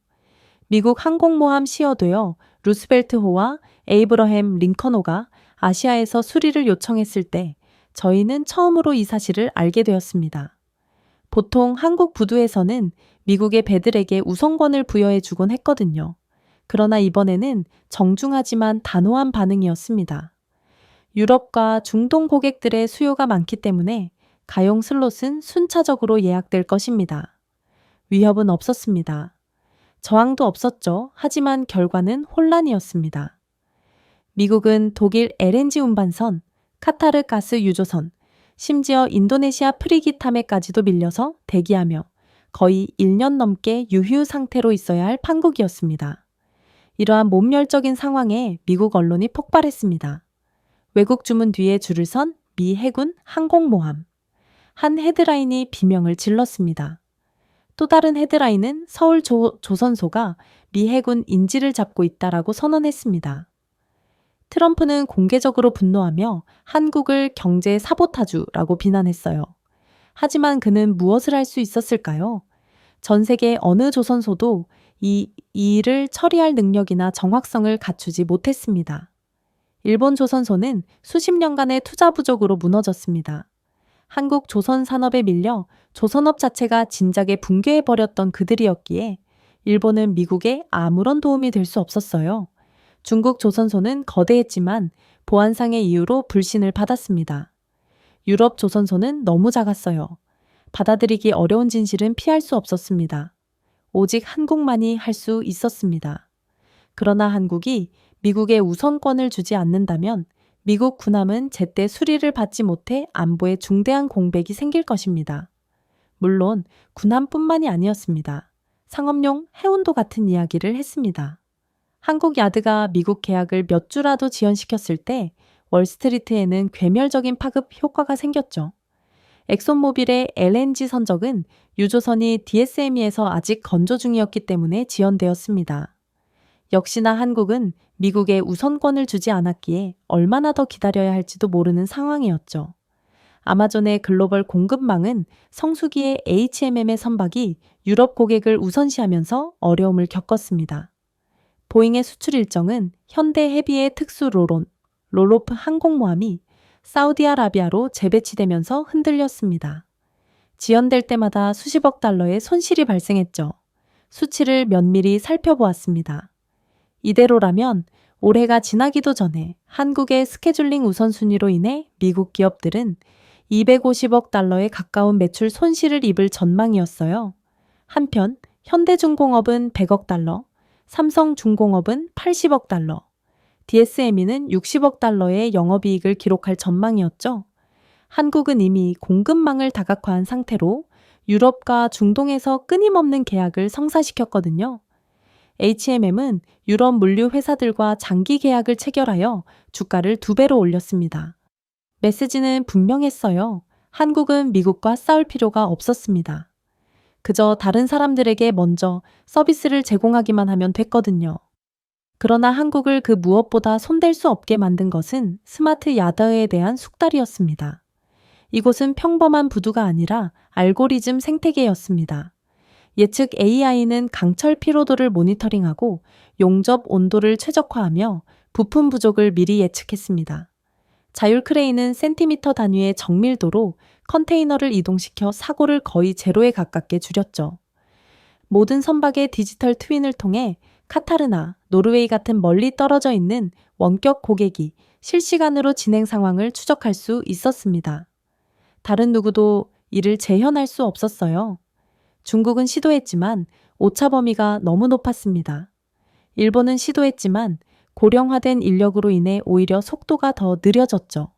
미국 항공모함 시어되어 루스벨트호와 에이브러햄 링컨호가 아시아에서 수리를 요청했을 때 저희는 처음으로 이 사실을 알게 되었습니다. 보통 한국 부두에서는 미국의 배들에게 우선권을 부여해 주곤 했거든요. 그러나 이번에는 정중하지만 단호한 반응이었습니다. 유럽과 중동 고객들의 수요가 많기 때문에 가용 슬롯은 순차적으로 예약될 것입니다. 위협은 없었습니다. 저항도 없었죠. 하지만 결과는 혼란이었습니다. 미국은 독일 LNG 운반선, 카타르 가스 유조선, 심지어 인도네시아 프리기타메까지도 밀려서 대기하며 거의 1년 넘게 유휴 상태로 있어야 할 판국이었습니다. 이러한 몸멸적인 상황에 미국 언론이 폭발했습니다. 외국 주문 뒤에 줄을 선 미 해군 항공모함. 한 헤드라인이 비명을 질렀습니다. 또 다른 헤드라인은 서울 조선소가 미 해군 인질을 잡고 있다라고 선언했습니다. 트럼프는 공개적으로 분노하며 한국을 경제 사보타주라고 비난했어요. 하지만 그는 무엇을 할 수 있었을까요? 전 세계 어느 조선소도 이 일을 처리할 능력이나 정확성을 갖추지 못했습니다. 일본 조선소는 수십 년간의 투자 부족으로 무너졌습니다. 한국 조선 산업에 밀려 조선업 자체가 진작에 붕괴해버렸던 그들이었기에 일본은 미국에 아무런 도움이 될 수 없었어요. 중국 조선소는 거대했지만 보안상의 이유로 불신을 받았습니다. 유럽 조선소는 너무 작았어요. 받아들이기 어려운 진실은 피할 수 없었습니다. 오직 한국만이 할 수 있었습니다. 그러나 한국이 미국에 우선권을 주지 않는다면 미국 군함은 제때 수리를 받지 못해 안보에 중대한 공백이 생길 것입니다. 물론 군함뿐만이 아니었습니다. 상업용 해운도 같은 이야기를 했습니다. 한국 야드가 미국 계약을 몇 주라도 지연시켰을 때 월스트리트에는 괴멸적인 파급 효과가 생겼죠. 엑손모빌의 LNG 선적은 유조선이 DSME에서 아직 건조 중이었기 때문에 지연되었습니다. 역시나 한국은 미국에 우선권을 주지 않았기에 얼마나 더 기다려야 할지도 모르는 상황이었죠. 아마존의 글로벌 공급망은 성수기의 HMM의 선박이 유럽 고객을 우선시하면서 어려움을 겪었습니다. 보잉의 수출 일정은 현대 헤비의 특수 롤로프 항공모함이 사우디아라비아로 재배치되면서 흔들렸습니다. 지연될 때마다 수십억 달러의 손실이 발생했죠. 수치를 면밀히 살펴보았습니다. 이대로라면 올해가 지나기도 전에 한국의 스케줄링 우선순위로 인해 미국 기업들은 250억 달러에 가까운 매출 손실을 입을 전망이었어요. 한편 현대중공업은 100억 달러, 삼성중공업은 80억 달러, DSME는 60억 달러의 영업이익을 기록할 전망이었죠. 한국은 이미 공급망을 다각화한 상태로 유럽과 중동에서 끊임없는 계약을 성사시켰거든요. H&M은 유럽 물류 회사들과 장기 계약을 체결하여 주가를 2배로 올렸습니다. 메시지는 분명했어요. 한국은 미국과 싸울 필요가 없었습니다. 그저 다른 사람들에게 먼저 서비스를 제공하기만 하면 됐거든요. 그러나 한국을 그 무엇보다 손댈 수 없게 만든 것은 스마트 야드에 대한 숙달이었습니다. 이곳은 평범한 부두가 아니라 알고리즘 생태계였습니다. 예측 AI는 강철 피로도를 모니터링하고 용접 온도를 최적화하며 부품 부족을 미리 예측했습니다. 자율 크레인은 센티미터 단위의 정밀도로 컨테이너를 이동시켜 사고를 거의 제로에 가깝게 줄였죠. 모든 선박의 디지털 트윈을 통해 카타르나, 노르웨이 같은 멀리 떨어져 있는 원격 고객이 실시간으로 진행 상황을 추적할 수 있었습니다. 다른 누구도 이를 재현할 수 없었어요. 중국은 시도했지만 오차 범위가 너무 높았습니다. 일본은 시도했지만 고령화된 인력으로 인해 오히려 속도가 더 느려졌죠.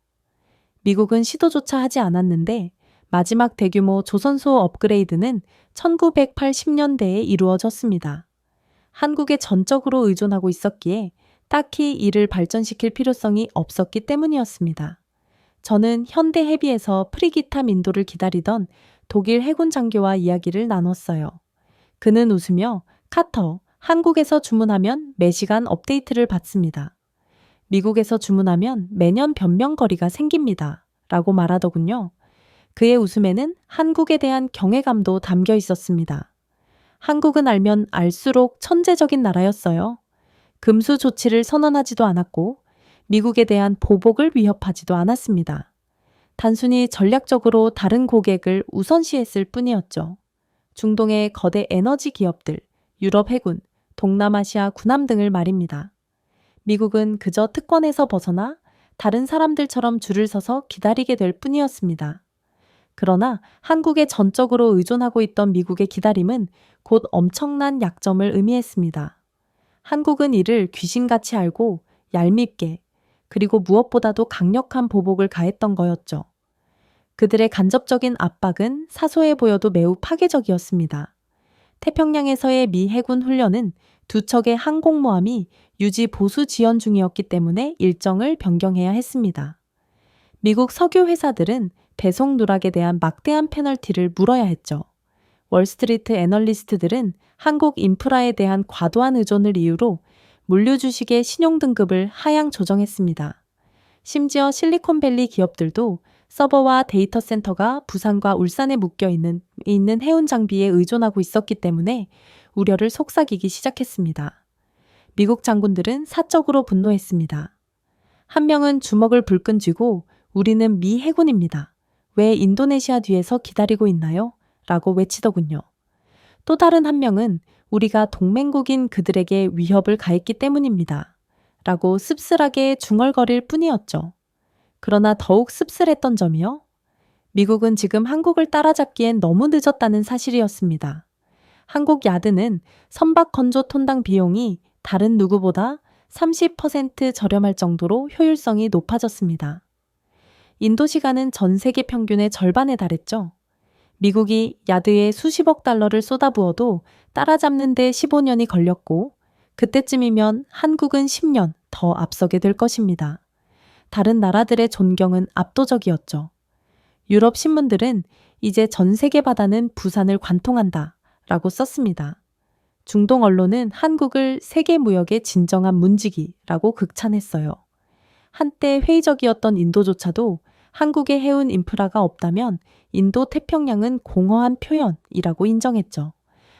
미국은 시도조차 하지 않았는데 마지막 대규모 조선소 업그레이드는 1980년대에 이루어졌습니다. 한국에 전적으로 의존하고 있었기에 딱히 이를 발전시킬 필요성이 없었기 때문이었습니다. 저는 현대 헤비에서 프리기타 민도를 기다리던 독일 해군 장교와 이야기를 나눴어요. 그는 웃으며 카터, 한국에서 주문하면 매시간 업데이트를 받습니다. 미국에서 주문하면 매년 변명거리가 생깁니다. 라고 말하더군요. 그의 웃음에는 한국에 대한 경외감도 담겨 있었습니다. 한국은 알면 알수록 천재적인 나라였어요. 금수 조치를 선언하지도 않았고 미국에 대한 보복을 위협하지도 않았습니다. 단순히 전략적으로 다른 고객을 우선시했을 뿐이었죠. 중동의 거대 에너지 기업들, 유럽 해군, 동남아시아 군함 등을 말입니다. 미국은 그저 특권에서 벗어나 다른 사람들처럼 줄을 서서 기다리게 될 뿐이었습니다. 그러나 한국에 전적으로 의존하고 있던 미국의 기다림은 곧 엄청난 약점을 의미했습니다. 한국은 이를 귀신같이 알고 얄밉게 그리고 무엇보다도 강력한 보복을 가했던 거였죠. 그들의 간접적인 압박은 사소해 보여도 매우 파괴적이었습니다. 태평양에서의 미 해군 훈련은 2척의 항공모함이 유지 보수 지연 중이었기 때문에 일정을 변경해야 했습니다. 미국 석유 회사들은 배송 누락에 대한 막대한 페널티를 물어야 했죠. 월스트리트 애널리스트들은 한국 인프라에 대한 과도한 의존을 이유로 물류 주식의 신용 등급을 하향 조정했습니다. 심지어 실리콘밸리 기업들도 서버와 데이터 센터가 부산과 울산에 묶여 있는 해운 장비에 의존하고 있었기 때문에 우려를 속삭이기 시작했습니다. 미국 장군들은 사적으로 분노했습니다. 한 명은 주먹을 불끈 쥐고 우리는 미 해군입니다. 왜 인도네시아 뒤에서 기다리고 있나요? 라고 외치더군요. 또 다른 한 명은 우리가 동맹국인 그들에게 위협을 가했기 때문입니다. 라고 씁쓸하게 중얼거릴 뿐이었죠. 그러나 더욱 씁쓸했던 점이요. 미국은 지금 한국을 따라잡기엔 너무 늦었다는 사실이었습니다. 한국 야드는 선박 건조 톤당 비용이 다른 누구보다 30% 저렴할 정도로 효율성이 높아졌습니다. 인도 시간은 전 세계 평균의 절반에 달했죠. 미국이 야드에 수십억 달러를 쏟아부어도 따라잡는 데 15년이 걸렸고 그때쯤이면 한국은 10년 더 앞서게 될 것입니다. 다른 나라들의 존경은 압도적이었죠. 유럽 신문들은 이제 전 세계 바다는 부산을 관통한다 라고 썼습니다. 중동 언론은 한국을 세계 무역의 진정한 문지기라고 극찬했어요. 한때 회의적이었던 인도조차도 한국의 해운 인프라가 없다면 인도 태평양은 공허한 표현이라고 인정했죠.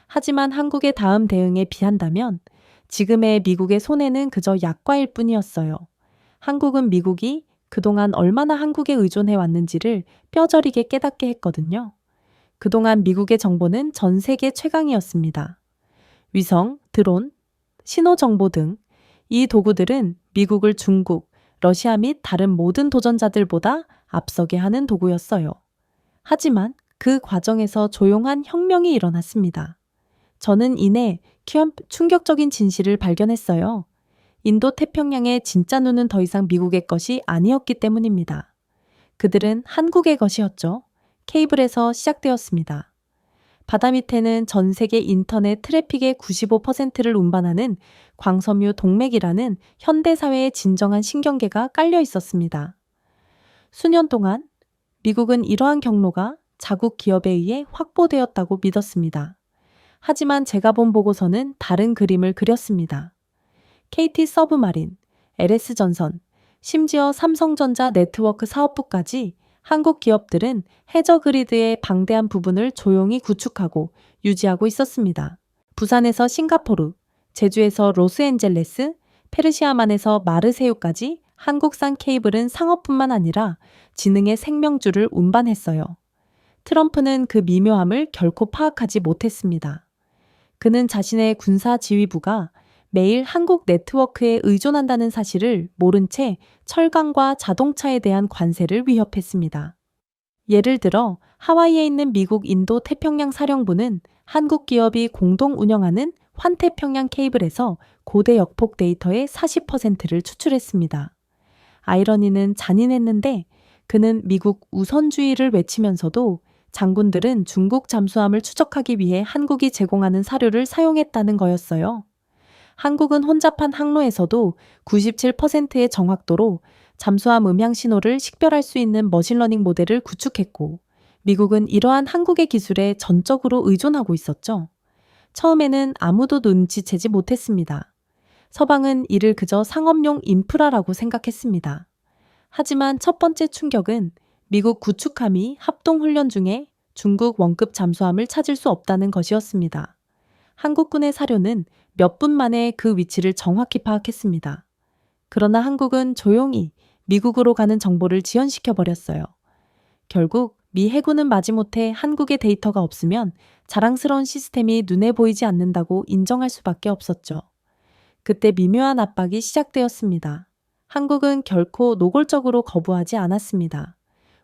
하지만 한국의 다음 대응에 비한다면 지금의 미국의 손해는 그저 약과일 뿐이었어요. 한국은 미국이 그동안 얼마나 한국에 의존해 왔는지를 뼈저리게 깨닫게 했거든요. 그동안 미국의 정보는 전 세계 최강이었습니다. 위성, 드론, 신호정보 등 이 도구들은 미국을 중국, 러시아 및 다른 모든 도전자들보다 앞서게 하는 도구였어요. 하지만 그 과정에서 조용한 혁명이 일어났습니다. 저는 이내 충격적인 진실을 발견했어요. 인도 태평양의 진짜 눈은 더 이상 미국의 것이 아니었기 때문입니다. 그들은 한국의 것이었죠. 케이블에서 시작되었습니다. 바다 밑에는 전 세계 인터넷 트래픽의 95%를 운반하는 광섬유 동맥이라는 현대사회의 진정한 신경계가 깔려 있었습니다. 수년 동안 미국은 이러한 경로가 자국 기업에 의해 확보되었다고 믿었습니다. 하지만 제가 본 보고서는 다른 그림을 그렸습니다. KT 서브마린, LS전선, 심지어 삼성전자 네트워크 사업부까지 한국 기업들은 해저 그리드의 방대한 부분을 조용히 구축하고 유지하고 있었습니다. 부산에서 싱가포르, 제주에서 로스앤젤레스, 페르시아만에서 마르세유까지 한국산 케이블은 상업뿐만 아니라 지능의 생명줄을 운반했어요. 트럼프는 그 미묘함을 결코 파악하지 못했습니다. 그는 자신의 군사 지휘부가 매일 한국 네트워크에 의존한다는 사실을 모른 채 철강과 자동차에 대한 관세를 위협했습니다. 예를 들어 하와이에 있는 미국 인도 태평양 사령부는 한국 기업이 공동 운영하는 환태평양 케이블에서 고대 역폭 데이터의 40%를 추출했습니다. 아이러니는 잔인했는데 그는 미국 우선주의를 외치면서도 장군들은 중국 잠수함을 추적하기 위해 한국이 제공하는 사료를 사용했다는 거였어요. 한국은 혼잡한 항로에서도 97%의 정확도로 잠수함 음향 신호를 식별할 수 있는 머신러닝 모델을 구축했고, 미국은 이러한 한국의 기술에 전적으로 의존하고 있었죠. 처음에는 아무도 눈치채지 못했습니다. 서방은 이를 그저 상업용 인프라라고 생각했습니다. 하지만 첫 번째 충격은 미국 구축함이 합동훈련 중에 중국 원급 잠수함을 찾을 수 없다는 것이었습니다. 한국군의 사료는 몇 분 만에 그 위치를 정확히 파악했습니다. 그러나 한국은 조용히 미국으로 가는 정보를 지연시켜 버렸어요. 결국 미 해군은 마지못해 한국의 데이터가 없으면 자랑스러운 시스템이 눈에 보이지 않는다고 인정할 수밖에 없었죠. 그때 미묘한 압박이 시작되었습니다. 한국은 결코 노골적으로 거부하지 않았습니다.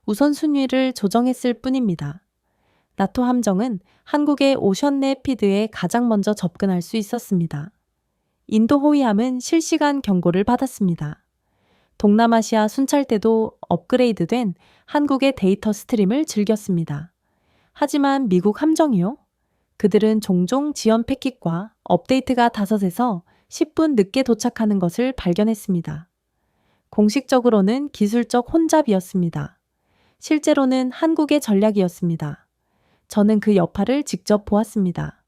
우선순위를 조정했을 뿐입니다. 나토 함정은 한국의 오션 내 피드에 가장 먼저 접근할 수 있었습니다. 인도 호위함은 실시간 경고를 받았습니다. 동남아시아 순찰대도 업그레이드된 한국의 데이터 스트림을 즐겼습니다. 하지만 미국 함정이요? 그들은 종종 지연 패킷과 업데이트가 5에서 10분 늦게 도착하는 것을 발견했습니다. 공식적으로는 기술적 혼잡이었습니다. 실제로는 한국의 전략이었습니다. 저는 그 여파를 직접 보았습니다.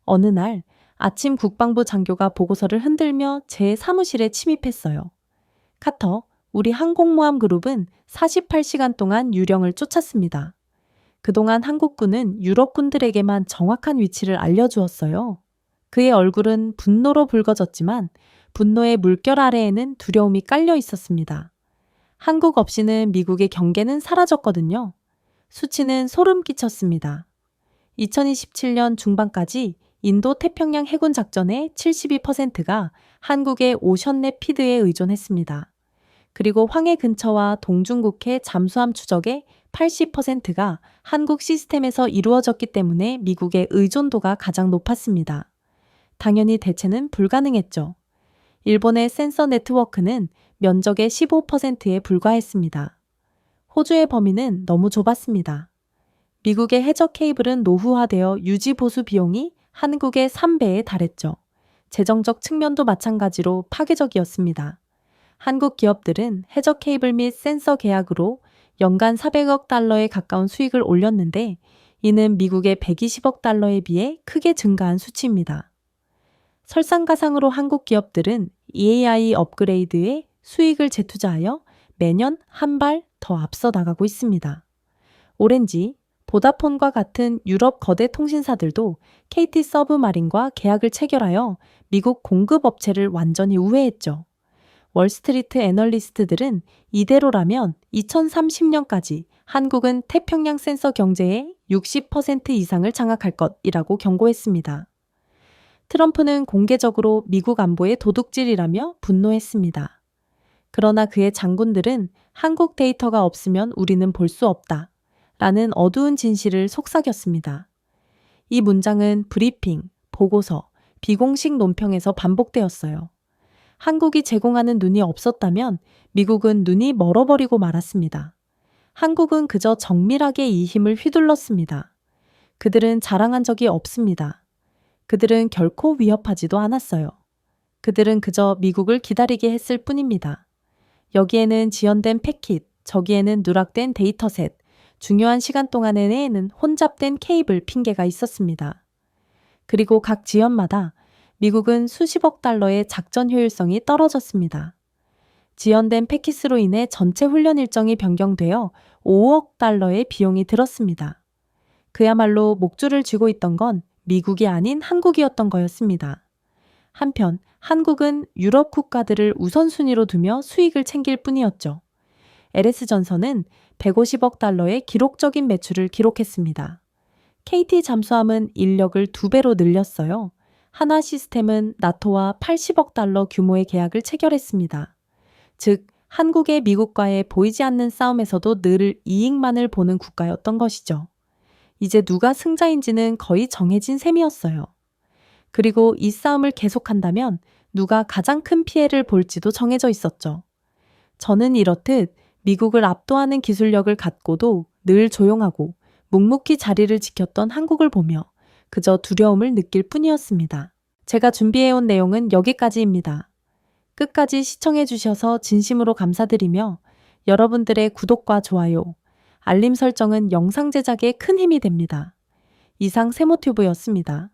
어느 날 아침 국방부 장교가 보고서를 흔들며 제 사무실에 침입했어요. 카터, 우리 항공모함 그룹은 48시간 동안 유령을 쫓았습니다. 그동안 한국군은 유럽군들에게만 정확한 위치를 알려주었어요. 그의 얼굴은 분노로 붉어졌지만 분노의 물결 아래에는 두려움이 깔려 있었습니다. 한국 없이는 미국의 경계는 사라졌거든요. 수치는 소름 끼쳤습니다. 2027년 중반까지 인도 태평양 해군 작전의 72%가 한국의 오션 내 피드에 의존했습니다. 그리고 황해 근처와 동중국해 잠수함 추적의 80%가 한국 시스템에서 이루어졌기 때문에 미국의 의존도가 가장 높았습니다. 당연히 대체는 불가능했죠. 일본의 센서 네트워크는 면적의 15%에 불과했습니다. 호주의 범위는 너무 좁았습니다. 미국의 해저 케이블은 노후화되어 유지 보수 비용이 한국의 3배에 달했죠. 재정적 측면도 마찬가지로 파괴적이었습니다. 한국 기업들은 해저 케이블 및 센서 계약으로 연간 400억 달러에 가까운 수익을 올렸는데 이는 미국의 120억 달러에 비해 크게 증가한 수치입니다. 설상가상으로 한국 기업들은 EAI 업그레이드에 수익을 재투자하여 매년 한 발 더 앞서 나가고 있습니다. 오렌지, 보다폰과 같은 유럽 거대 통신사들도 KT 서브마린과 계약을 체결하여 미국 공급 업체를 완전히 우회했죠. 월스트리트 애널리스트들은 이대로라면 2030년까지 한국은 태평양 센서 경제의 60% 이상을 장악할 것이라고 경고했습니다. 트럼프는 공개적으로 미국 안보의 도둑질이라며 분노했습니다. 그러나 그의 장군들은 한국 데이터가 없으면 우리는 볼 수 없다 라는 어두운 진실을 속삭였습니다. 이 문장은 브리핑, 보고서, 비공식 논평에서 반복되었어요. 한국이 제공하는 눈이 없었다면 미국은 눈이 멀어버리고 말았습니다. 한국은 그저 정밀하게 이 힘을 휘둘렀습니다. 그들은 자랑한 적이 없습니다. 그들은 결코 위협하지도 않았어요. 그들은 그저 미국을 기다리게 했을 뿐입니다. 여기에는 지연된 패킷, 저기에는 누락된 데이터셋, 중요한 시간 동안에는 혼잡된 케이블 핑계가 있었습니다. 그리고 각 지연마다 미국은 수십억 달러의 작전 효율성이 떨어졌습니다. 지연된 패킷으로 인해 전체 훈련 일정이 변경되어 5억 달러의 비용이 들었습니다. 그야말로 목줄을 쥐고 있던 건 미국이 아닌 한국이었던 거였습니다. 한편 한국은 유럽 국가들을 우선순위로 두며 수익을 챙길 뿐이었죠. LS전선은 150억 달러의 기록적인 매출을 기록했습니다. KT 잠수함은 인력을 2배로 늘렸어요. 한화시스템은 나토와 80억 달러 규모의 계약을 체결했습니다. 즉, 한국의 미국과의 보이지 않는 싸움에서도 늘 이익만을 보는 국가였던 것이죠. 이제 누가 승자인지는 거의 정해진 셈이었어요. 그리고 이 싸움을 계속한다면 누가 가장 큰 피해를 볼지도 정해져 있었죠. 저는 이렇듯 미국을 압도하는 기술력을 갖고도 늘 조용하고 묵묵히 자리를 지켰던 한국을 보며 그저 두려움을 느낄 뿐이었습니다. 제가 준비해온 내용은 여기까지입니다. 끝까지 시청해 주셔서 진심으로 감사드리며 여러분들의 구독과 좋아요, 알림 설정은 영상 제작에 큰 힘이 됩니다. 이상 세모튜브였습니다.